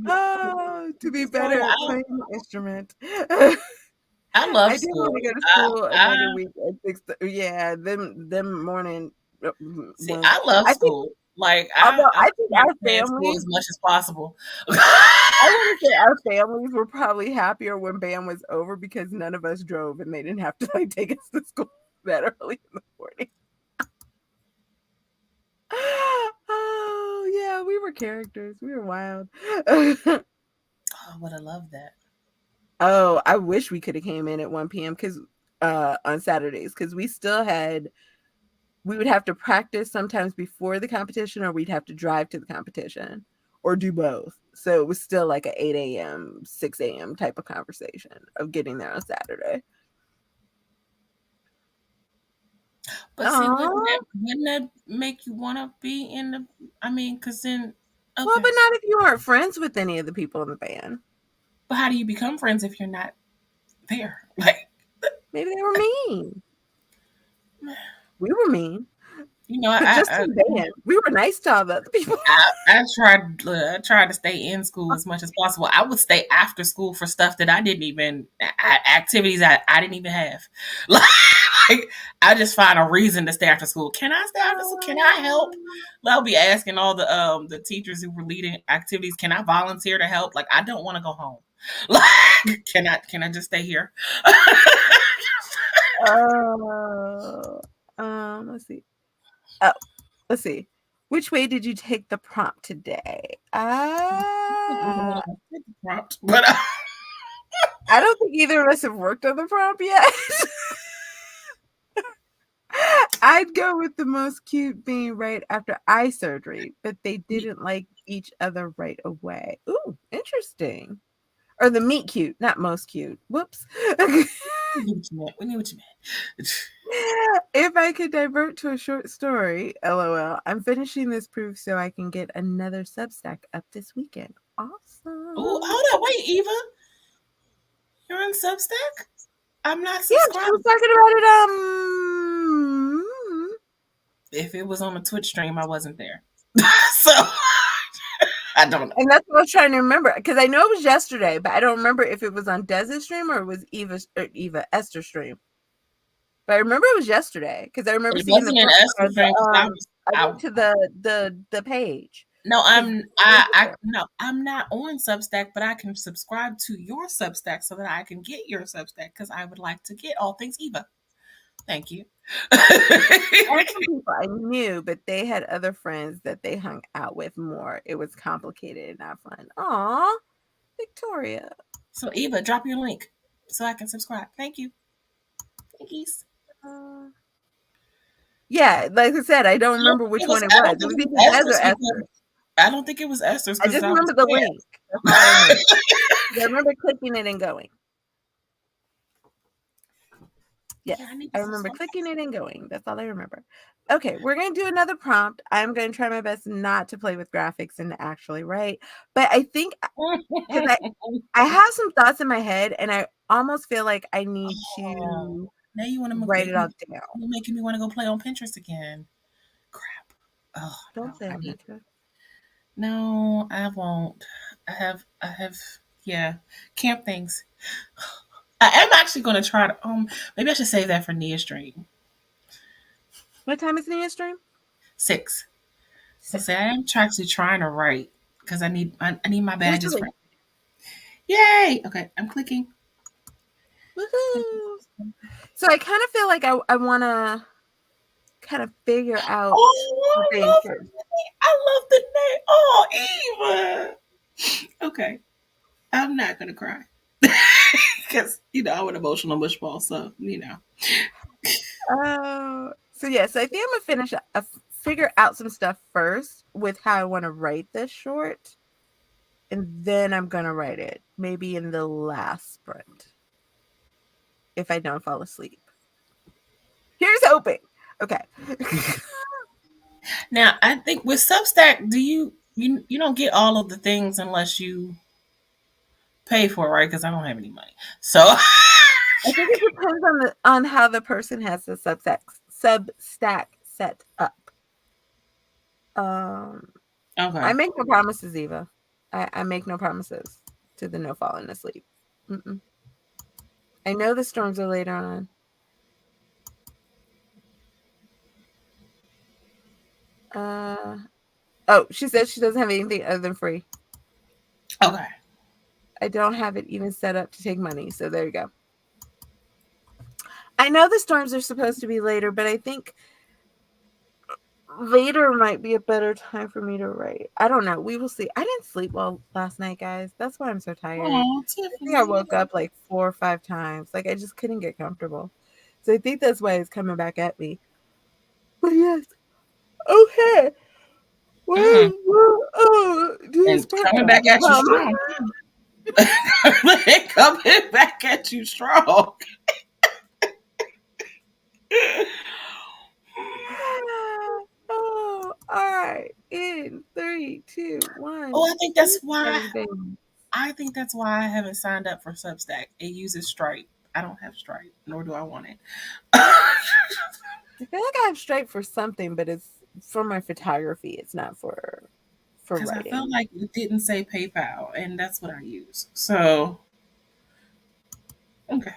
Oh, to be So better at playing the instrument. I love I did want to school. go to school I another week at 6. Yeah, them morning see. ones. I love I think, school. Like although I I think try to our stay in school families, as much as possible. I want to say our families were probably happier when band was over because none of us drove and they didn't have to like take us to school that early in the morning. Oh yeah, we were characters. We were wild. Oh, I would have loved that. Oh, I wish we could have came in at 1 p.m. because on Saturdays because we would have to practice sometimes before the competition or we'd have to drive to the competition or do both. So it was still like a 8 a.m., 6 a.m. type of conversation of getting there on Saturday. But see, Oh, wouldn't that make you want to be in the? I mean, because then, well, okay. but not if you aren't friends with any of the people in the band. But how do you become friends if you're not there? Like, Maybe they were mean. We were mean. you know, Just to the band. We were nice to all the other people. I tried to stay in school as much as possible. I would stay after school for stuff that I didn't even activities I didn't even have. Like I just find a reason to stay after school. Can I stay after school? Can I help? I'll be asking all the teachers who were leading activities, can I volunteer to help? Like I don't want to go home. Like can I just stay here? Oh, let's see. Oh, let's see. Which way did you take the prompt today? Prompt, but I don't think either of us have worked on the prompt yet. I'd go with the most cute being right after eye surgery, but they didn't like each other right away. Ooh, interesting. Or the meet cute, not most cute. Whoops. We knew what you meant. We knew what you meant. If I could divert to a short story, lol. I'm finishing this proof so I can get another Substack up this weekend. Oh, Awesome. hold on. Wait, Eva. You're on Substack? I'm not Yeah, she was subscribed. talking about it. If it was on a Twitch stream, I wasn't there. So I don't know. And that's what I was trying to remember because I know it was yesterday, but I don't remember if it was on Dez's stream or it was Eva Esther's stream. But I remember it was yesterday because I remember It seeing the wasn't an prompt or Esther stream because I was I went I to the page no, because I'm not on Substack, but I can subscribe to your Substack so that I can get your Substack because I would like to get all things Eva. Thank you. I had some people I knew, but they had other friends that they hung out with more. It was complicated and not fun. Aw, Victoria. So Eva, drop your link so I can subscribe. Thank you. Thankies. Uh, yeah, like I said, I don't remember which one it I was. don't It think was it was either Des or Esther's because Esther. I don't think it was Esther's I because just I was remember the there. link. That's all I remember. I remember clicking it and going. Yes, Yeah, I need to I remember subscribe. clicking it and going. That's all I remember. Okay, we're going to do another prompt. I'm going to try my best not to play with graphics and actually write. But I think because I have some thoughts in my head and I almost feel like I need Oh, to now you want to write it all down. you're making me want to go play on Pinterest again. Crap. Oh no, Don't say I on need. Pinterest. No, I won't. I have. Yeah, camp things. I am actually going to try to. Maybe I should save that for Nia stream What time is Nia stream? 6. So say 6. I am actually trying to write because I need my badges for. Usually. Yay! Okay, I'm clicking. Woohoo! So I kind of feel like I want to kind of figure out Oh, I things love the first. name. I love the name. Oh, Eva. Okay, I'm not gonna cry because I'm an emotional bushball. So Oh, so yes, I think I'm gonna figure out some stuff first with how I want to write this short, and then I'm gonna write it maybe in the last sprint if I don't fall asleep. Here's hoping. Okay. Now I think with Substack, do you don't get all of the things unless you pay for it, right? Because I don't have any money. So I think it depends on how the person has the Substack set up. Um, I okay, make no promises, Eva. I make no promises to the no falling asleep. Mm-mm. I know the storms are later on. Uh, oh, she says she doesn't have anything other than free. okay. I don't have it even set up to take money. So there you go. I know the storms are supposed to be later, but I think later might be a better time for me to write. I don't know. We will see. I didn't sleep well last night, guys. That's why I'm so tired. Oh, I think I Tiffany, woke up like 4 or 5 times. Like I just couldn't get comfortable. So I think that's why it's coming back at me. But yes. Okay. mm, Do this and part coming now. back at you strong. Coming back at you strong. Oh, all right. In 3, 2, 1. Oh, I think that's why Everything. I haven't signed up for Substack. It uses Stripe. I don't have Stripe, nor do I want it. I feel like I have Stripe for something, but it's for my photography. It's not for Because I felt writing. like it didn't say PayPal, and that's what I use. So, okay.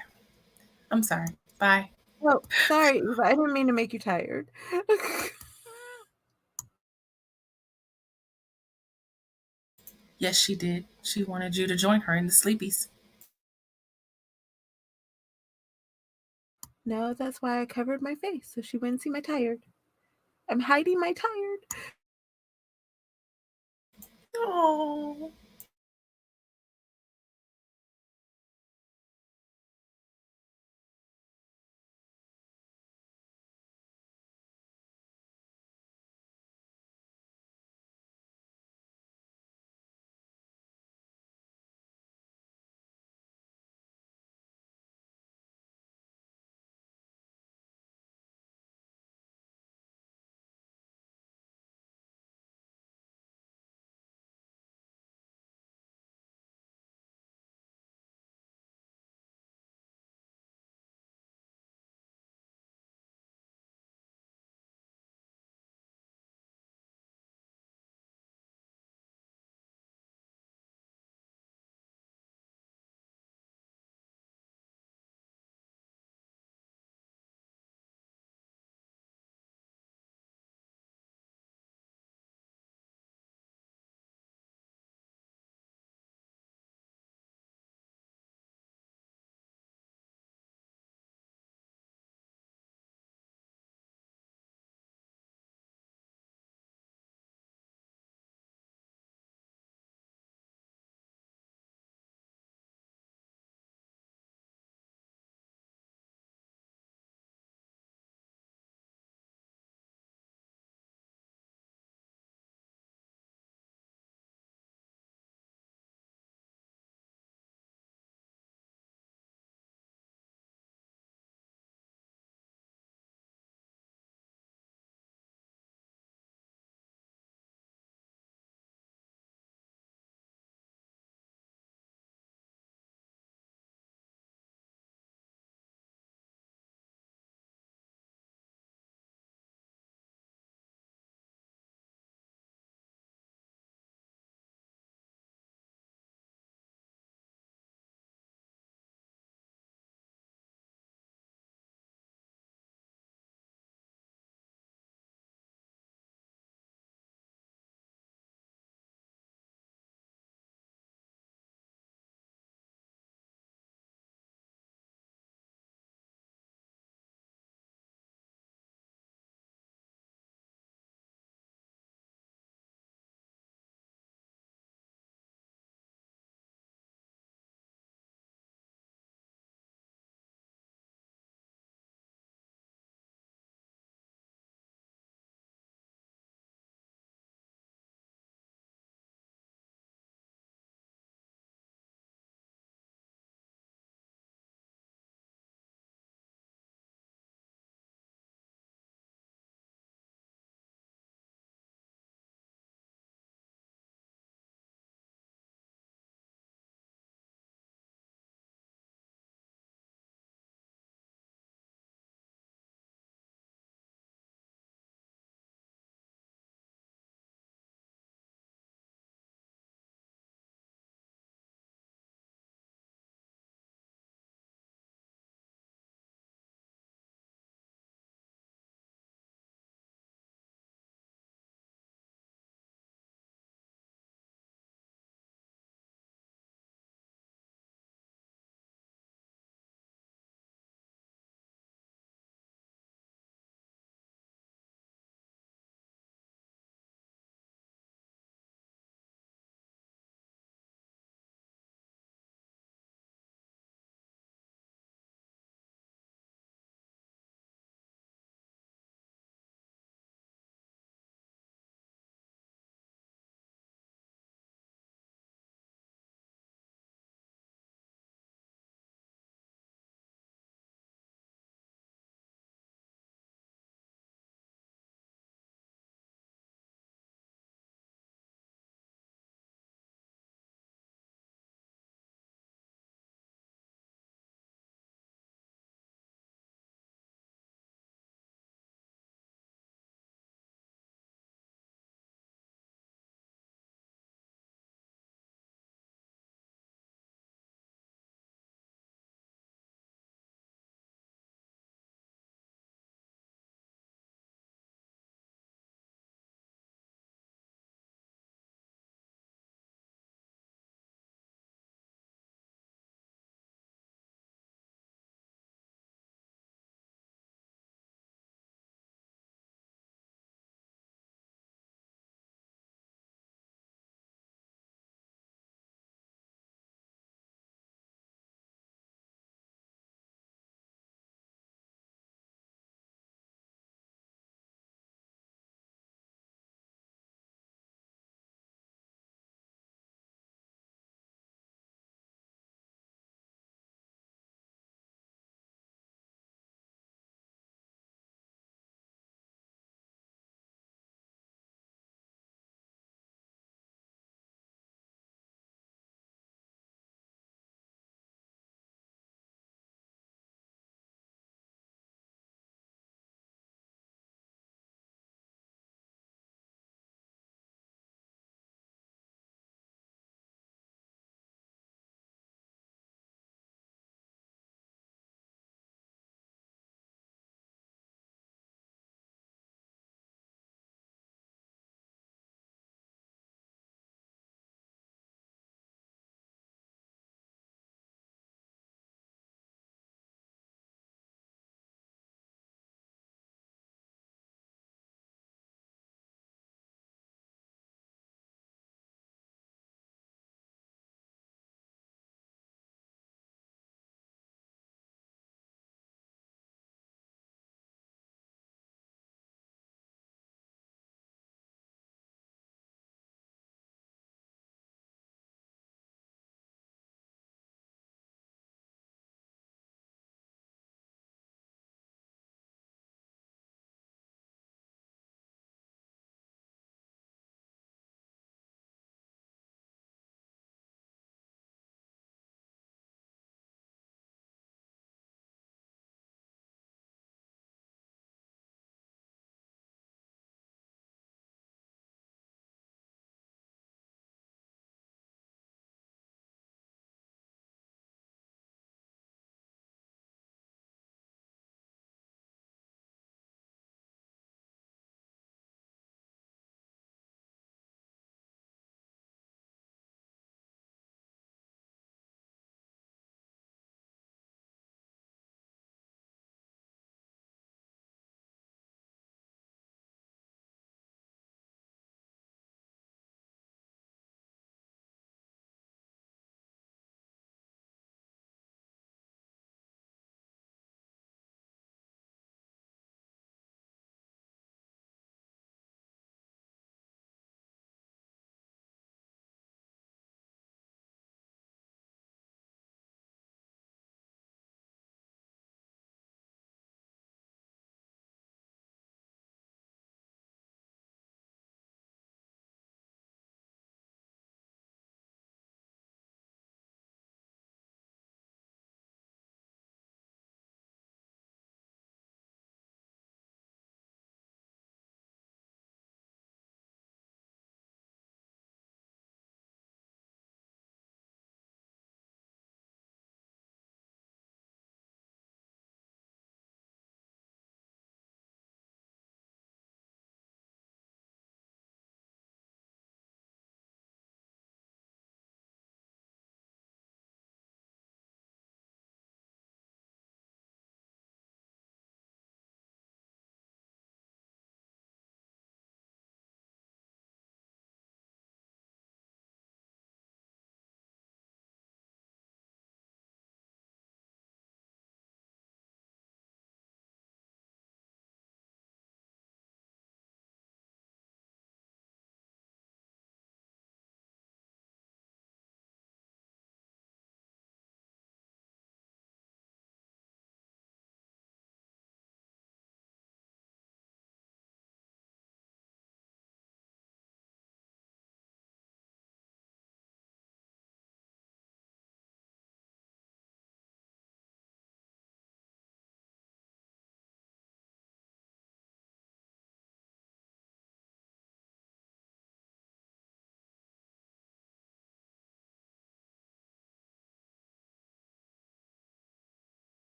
I'm sorry. Bye. Oh, sorry, Eva. I didn't mean to make you tired. Yes, she did. She wanted you to join her in the sleepies. No, that's why I covered my face so she wouldn't see my tired. I'm hiding my tired. Oh.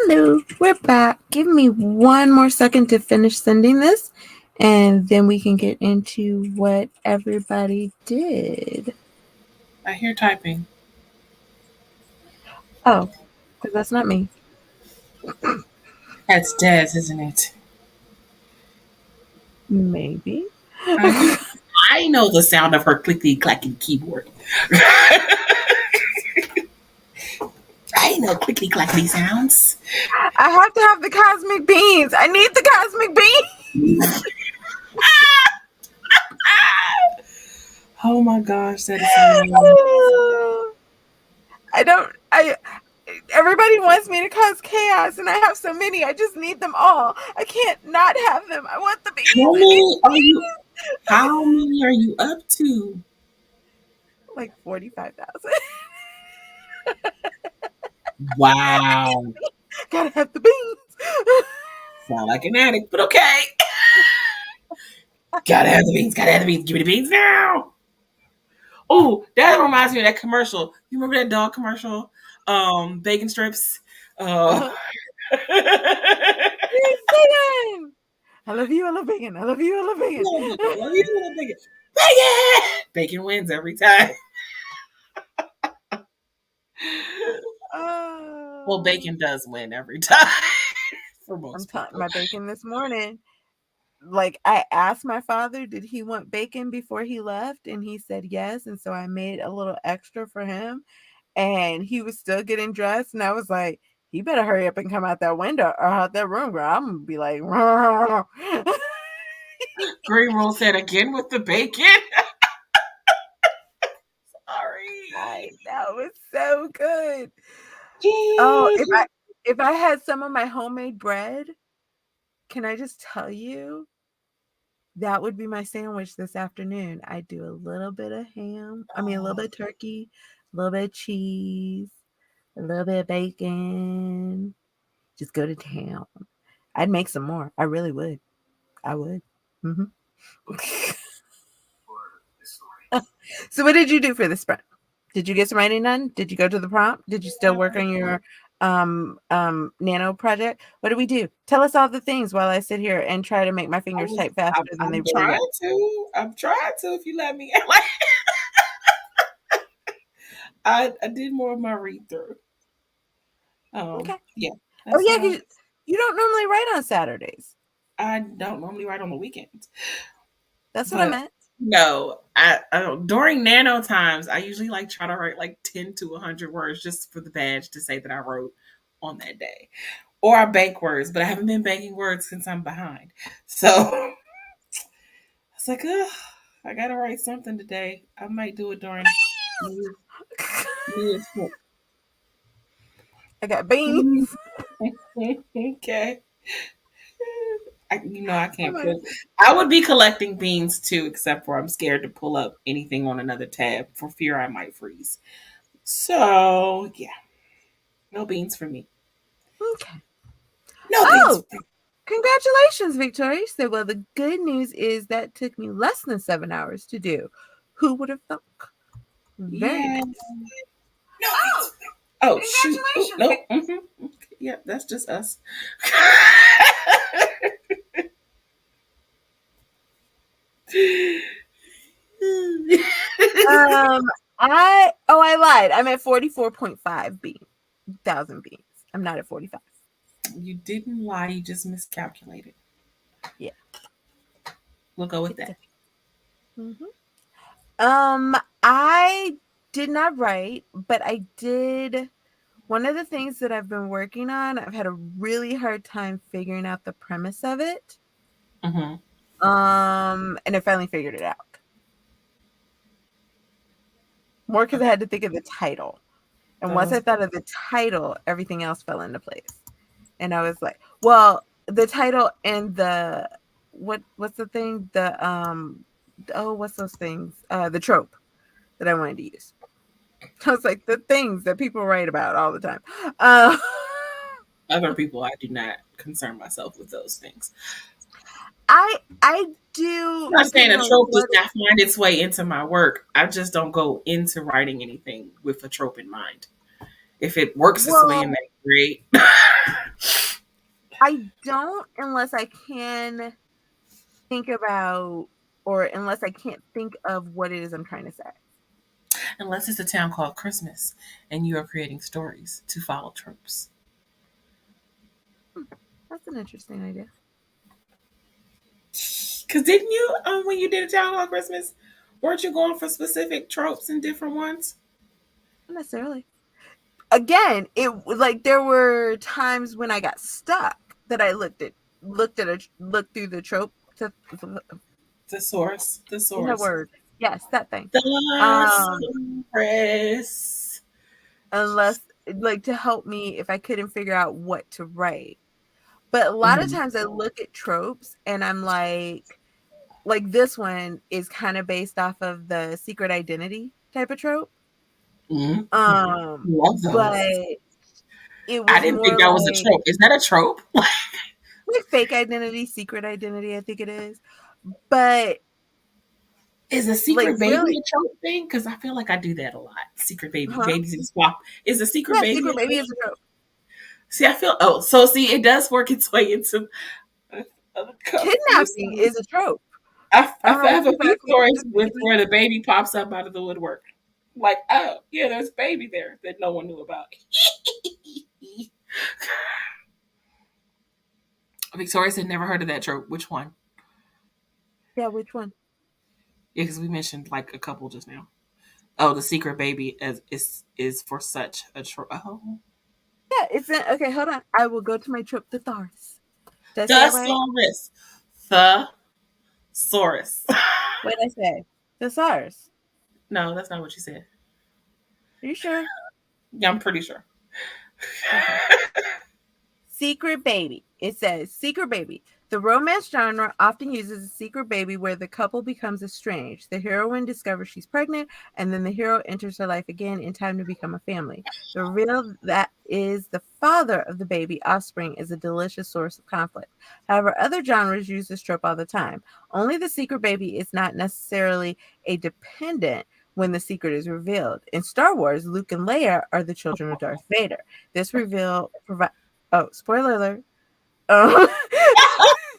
Hello, we're back. Give me one more second to finish sending this, and then we can get into what everybody did. I hear typing. Oh, because that's not me. That's Des, isn't it? Maybe. I I know the sound of her clicky clacking keyboard. I know clicky clackety sounds. I have to have the cosmic beans. I need the cosmic Oh my gosh, that is hilarious. beans. I don't. I. Everybody wants me to cause chaos, and I have so many. I just need them all. I can't not have them. I want the How beans. I need many the are you? beans. How many are you up to? Like 45,000. Wow. Gotta have the beans. Sound like an addict, but okay. Gotta have the beans. Gotta have the beans. Give me the beans now. Oh, that reminds me of that commercial. You remember that dog commercial? Bacon strips. Uh, Uh-huh. Bacon. I love you. I love bacon. I love you. I love bacon. love you, little bacon. Bacon. Bacon wins every time. Well, Oh, bacon does win every time for I'm most telling people. my bacon this morning. Like I asked my father, did he want bacon before he left, and he said yes, and so I made a little extra for him, and he was still getting dressed, and I was like, he better hurry up and come out that window or out that room, girl. I'm gonna be like, Green Roll said again with the bacon. Sorry. that was so good. Oh, Yay. if I had some of my homemade bread, can I just tell you that would be my sandwich this afternoon. I do a little bit of ham, I mean a little Oh, bit of turkey, a little bit of cheese, a little bit of bacon. Just go to town. I'd make some more. I really would. I would. Mhm. So what did you do for this sprint? Did you get some writing done? Did you go to the prompt? Did you still work on your nano project? What do we do? Tell us all the things while I sit here and try to make my fingers type faster than they I'm really trying go. to. I'm trying to. If you let me, I did more of my read through. Okay. Yeah, Oh that's yeah, what I. because you don't normally write on Saturdays. I don't normally write on the weekends, That's what I but meant. no, I don't. During nano times, I usually like try to write like 10 to 100 words just for the badge to say that I wrote on that day, or I bank words. But I haven't been banking words since I'm behind, so it's like, ugh, I gotta write something today. I might do it during mid. I got beans. Okay. I I can't might have pull. I would be collecting beans too, except for I'm scared to pull up anything on another tab for fear I might freeze. So yeah, no beans for me. okay. No beans Oh, for me. congratulations, Victoria. So, well, the good news is that took me less than 7 hours to do. Who would have thunk? Very Yeah, nice. no beans Oh, for me. Oh shoot! Oh congratulations, no. Victoria. Okay, yeah, that's just us. Um, I lied. I'm at 44.5 thousand beans. I'm not at 45. You didn't lie. You just miscalculated. Yeah, We'll go with it's that. okay. Mhm. Um, I did not write, but I did. One of the things that I've been working on, I've had a really hard time figuring out the premise of it. Mm-hmm. And I finally figured it out. More because I Okay. had to think of the title. And once I Those. thought of the title, everything else fell into place. And I was like, well, the title and the what's the thing? What's those things? The trope that I wanted to use. I was like, the things that people write about all the time. Uh, Other people, I do not concern myself with those things. I do I'm not saying depending a on trope does what not find its way into my work. I just don't go into writing anything with a trope in mind. If it works its way in, well that great. I don't unless I can think about or unless I can't think of what it is I'm trying to say. Unless it's a town called Christmas and you are creating stories to follow tropes. Hmm, that's an interesting idea. Because didn't you, when you did a town called Christmas, weren't you going for specific tropes and different ones? Not necessarily. Again, it like there were times when I got stuck that I looked through the trope to The source. The in the source. word. Yes, that thing. The Um, source. unless like to help me if I couldn't figure out what to write. But a lot of Mm-hmm. times I look at tropes and I'm like this one is kind of based off of the secret identity type of trope. Mm-hmm. Love But those. it I was didn't think more that was a trope. Is that a trope? like fake identity, secret identity, I think it is. But Is a like secret baby really, a trope thing? Because I feel like I do that a lot. Secret baby, huh? babies in swap. Is a secret Yeah, baby a secret baby trope? is a trope. See, I feel so see, it does work its way into a few Kidnapping stories. is a trope. I I don't know what have a people few ask me stories this with baby. where the baby pops up out of the woodwork. Like, oh yeah, there's a baby there that no one knew about. Victoria said never heard of that trope. Which one? Yeah, which one? Yeah, because we mentioned like a couple just now. Oh, the secret baby is for such a trope. Oh, Yeah, it's in, okay. Hold on, I will go to my trope thesaurus. Did I say it right? thesaurus, thesaurus. What did I say? Thesaurus. No, that's not what you said. Are you sure? Yeah, I'm pretty sure. Okay. Secret baby. It says secret baby. The romance genre often uses a secret baby where the couple becomes estranged. The heroine discovers she's pregnant, and then the hero enters her life again in time to become a family. The reveal that is the father of the baby offspring is a delicious source of conflict. However, other genres use this trope all the time. Only the secret baby is not necessarily a dependent when the secret is revealed. In Star Wars, Luke and Leia are the children of Darth Vader. This reveal provides. Oh, spoiler alert. Um,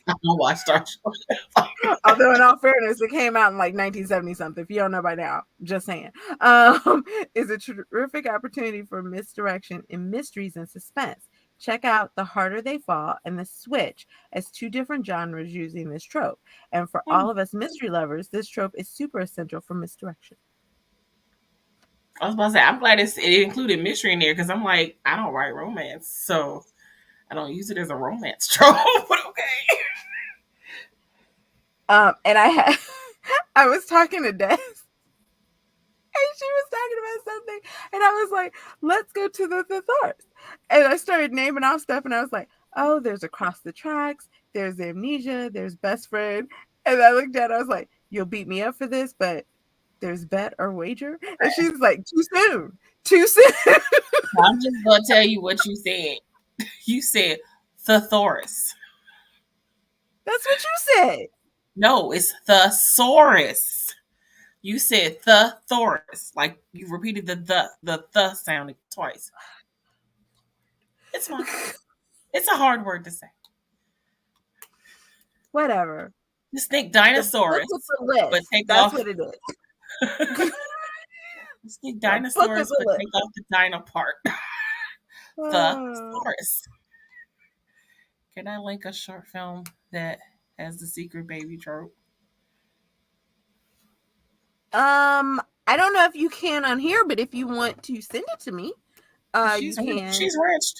I don't watch Star Trek. although, in all fairness, it came out in like 1970 something. If you don't know by now, just saying. Is a terrific opportunity for misdirection in mysteries and suspense. Check out The Harder They Fall and The Switch as two different genres using this trope. And for all of us mystery lovers, this trope is super essential for misdirection. I was about to say, I'm glad it included mystery in there because I'm like, I don't write romance, so I don't use it as a romance trope. But okay. And I had, I was talking to Des, and she was talking about something, and I was like, "Let's go to the thesaurus." And I started naming off stuff, and I was like, "Oh, there's across the tracks, there's amnesia, there's best friend." And I looked at, it, I was like, "You'll beat me up for this, but there's bet or wager." And she's like, "Too soon, too soon." I'm just gonna tell you what you said. You said thesaurus. That's what you said. No, it's thesaurus. You said thesaurus. Like you repeated the sound twice. It's fine. It's a hard word to say. Whatever. Just think The book with dinosaurus, the but list. take That's off. what it is. Just think The book with dinosaurs, the but list. take off the dino part. Uh, Thesaurus. Can I link a short film that has the secret baby trope? I don't know if you can on here, but if you want to send it to me, you can. She's rich.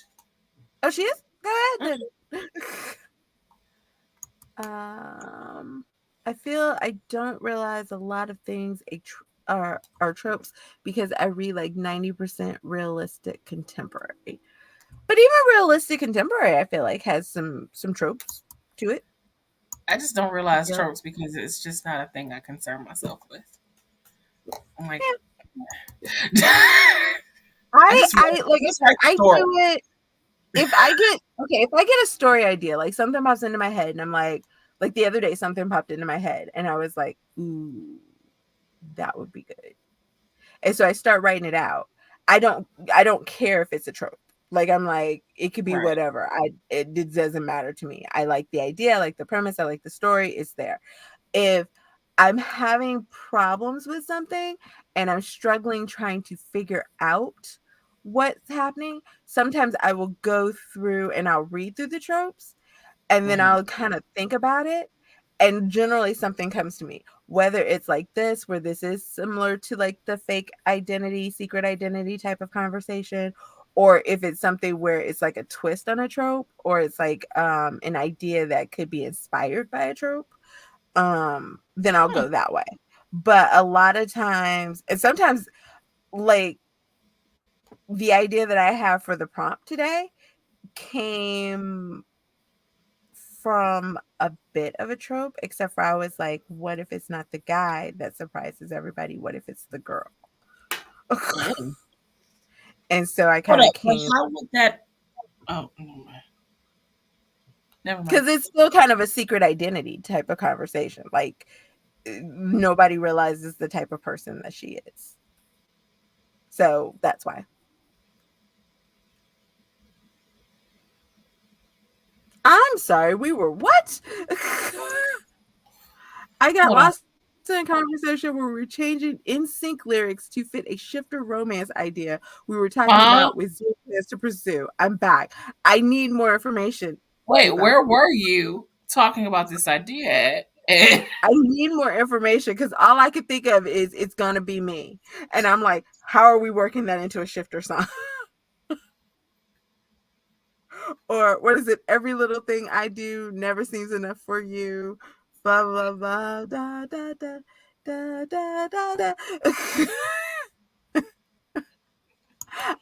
Oh, she is. Go ahead Mhm. then. I feel I don't realize a lot of things are tropes because I read like 90% realistic contemporary. But even realistic contemporary, I feel like has some tropes to it. I just don't I realize feel tropes because it's just not a thing I concern myself with. I'm like, yeah. I I like if just write I story. do it if I get okay, if I get a story idea, like something pops into my head and I'm like the other day something popped into my head and I was like, ooh, that would be good. And so I start writing it out. I don't care if it's a trope. Like, I'm like, it could be Right. whatever. It doesn't matter to me. I like the idea, I like the premise, I like the story. It's there. If I'm having problems with something and I'm struggling trying to figure out what's happening, sometimes I will go through and I'll read through the tropes and then Mhm. I'll kind of think about it. And generally something comes to me, whether it's like this, where this is similar to like the fake identity, secret identity type of conversation, or if it's something where it's like a twist on a trope, or it's like an idea that could be inspired by a trope, then I'll Hmm. go that way. But a lot of times, and sometimes, like the idea that I have for the prompt today came from a bit of a trope, except for I was like, what if it's not the guy that surprises everybody? What if it's the girl? Mm. And so I Hold kind up, of but came, how would that? Oh, never mind. Never mind. because it's still kind of a secret identity type of conversation. Like, nobody realizes the type of person that she is. So that's why. I'm sorry, we were what? I got Hold on. lost in a conversation where we were changing in sync lyrics to fit a shifter romance idea we were talking Huh? about with zero plans to pursue. I'm back. I need more information, Wait, Ava. where were you talking about this idea at? And I need more information because all I could think of is it's gonna be me. And I'm like, how are we working that into a shifter song? Or what is it? Every little thing I do never seems enough for you. Blah blah blah da da da da da da da.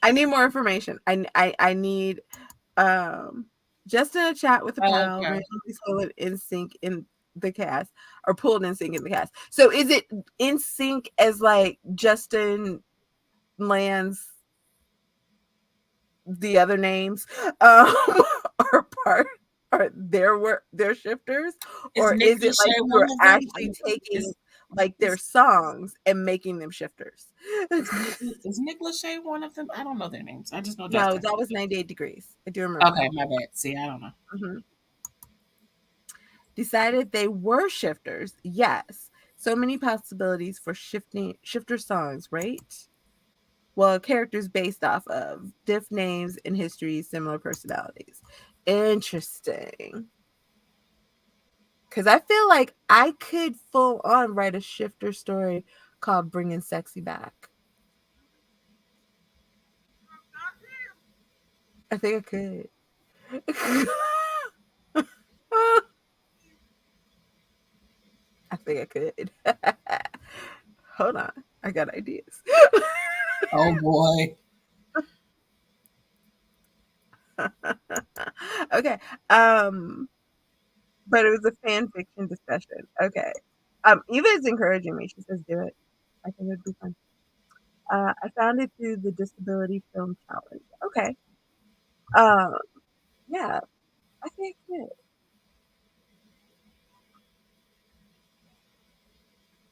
I need more information. I need just in a chat with a oh, pal, okay. randomly still in sync in the cast, or pulled in sync in the cast. So is it in sync as like Justin lands the other names um are part, are their shifters, Is or Nick is it like Lachey one you're of them? actually taking Is like their is songs and making them shifters? is Nick Lachey one of them? I don't know their names. I just know No, Justin. that was 98 degrees. I do remember Okay, that. my bad. See, I don't know. Mhm. Decided they were shifters. Yes. So many possibilities for shifter songs, right? Well, characters based off of diff names and histories, similar personalities. Interesting. Because I feel like I could full on write a shifter story called Bringing Sexy Back. I think I could. I think I could. Hold on. I got ideas. Oh boy. Okay. But it was a fan fiction discussion. Okay. Eva is encouraging me. She says, do it. I think it'd be fun. I found it through the Disability Film Challenge. Okay. Um, yeah, I think it.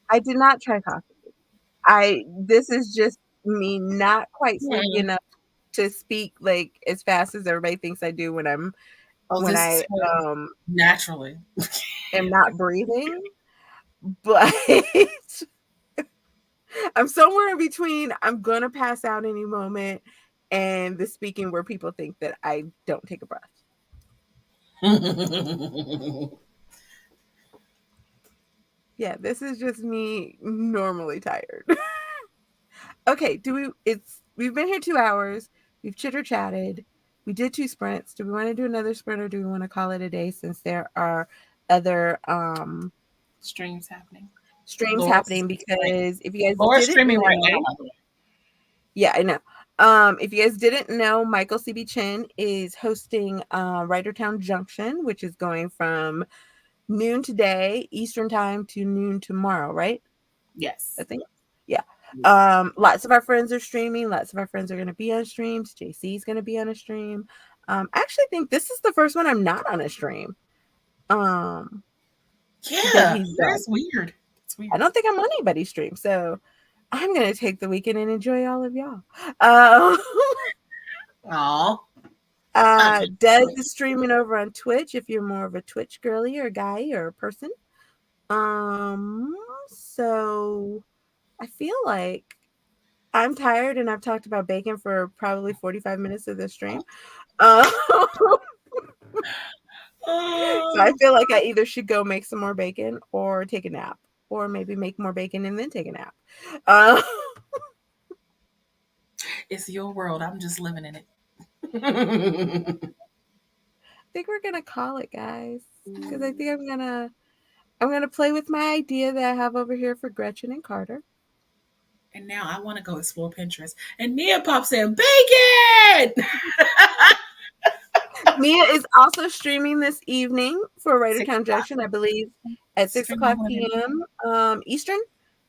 I did not try coffee. This is just me not quite sleepy Hmm. enough to speak like as fast as everybody thinks I do when Oh, when this is I her um naturally. am not breathing. But I'm somewhere in between. I'm gonna pass out any moment, and the speaking where people think that I don't take a breath. Yeah, this is just me normally tired. Okay, do we we've been here 2 hours, we've chitter chatted, we did two sprints. Do we want to do another sprint, or do we want to call it a day, since there are other Streams happening. streams Laura's happening? streaming. Because if you guys Laura's didn't streaming right now, know, by the way. yeah, I know. If you guys didn't know, Michael CB Chin is hosting Writertown Junction, which is going from noon today Eastern time to noon tomorrow, right? I Yes. think. Yeah. Yes. Lots of our friends are streaming. Lots of our friends are going to be on streams. JC is going to be on a stream. I actually think this is the first one I'm not on a stream. Um, that Yeah, he's done. that's weird. It's I weird. don't think I'm on anybody's stream, so I'm going to take the weekend and enjoy all of y'all. Um, Aw, I'm just Des kidding. is streaming over on Twitch if you're more of a Twitch girly or guy or person. Um, so I feel like I'm tired and I've talked about bacon for probably 45 minutes of this stream. Um, so I Oh, feel like I either should go make some more bacon or take a nap, or maybe make more bacon and then take a nap. I it's your world. I'm just living in it. think we're gonna call it, guys, because I think I'm gonna play with my idea that I have over here for Gretchen and Carter. And now I want to go explore Pinterest. And Nia pops in bacon. Mia is also streaming this evening for Writer 6 Town o'clock. Junction, I believe, at 6 Streaming o'clock women. p.m. Eastern.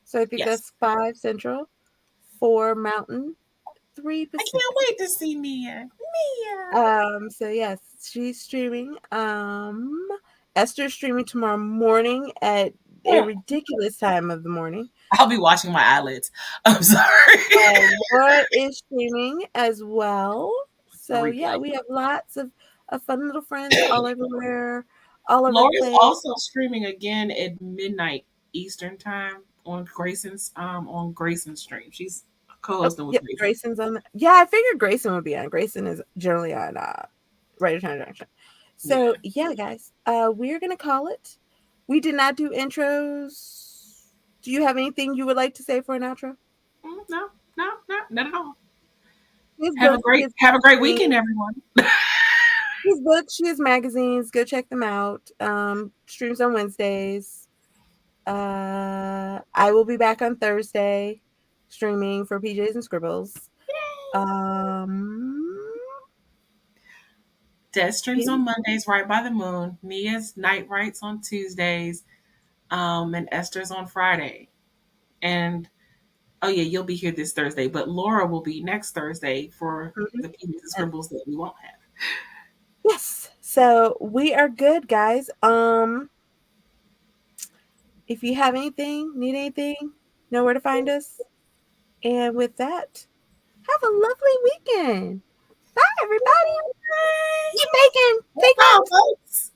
So I think Yes. that's 5 Central, 4 Mountain, 3 I can't Pacific. wait to see Nia. Nia. So yes, she's streaming. Esther's streaming tomorrow morning at a ridiculous time of the morning. I'll be watching my eyelids. I'm sorry. Laura is streaming as well. The So yeah, replay. we have lots of fun little friends all everywhere, all over the Lori's place. also streaming again at midnight Eastern time on Grayson's stream. She's Oh, co-hosting with yep, Grayson. Grayson's on. Yeah, I figured Grayson would be on. Grayson is generally on Writer Time Junction. Yeah. So yeah, guys, we're gonna call it. We did not do intros. Do you have anything you would like to say for an outro? No, no, no, not at all. His Have a book, great his have a great weekend, magazine, everyone. his books, his magazines. Go check them out. Streams on Wednesdays. I will be back on Thursday, streaming for PJs and Scribbles. Um, Des streams yeah. on Mondays, right by the moon. Nia's night writes on Tuesdays, and Esther's on Friday. And oh yeah, you'll be here this Thursday, but Laura will be next Thursday for Mhm. the PJs and And Scribbles that we won't have. yes, so we are good, guys. If you have anything, need anything, know where to find us. And with that, have a lovely weekend. Bye, everybody. Eat bacon. That's all, Bacon. folks.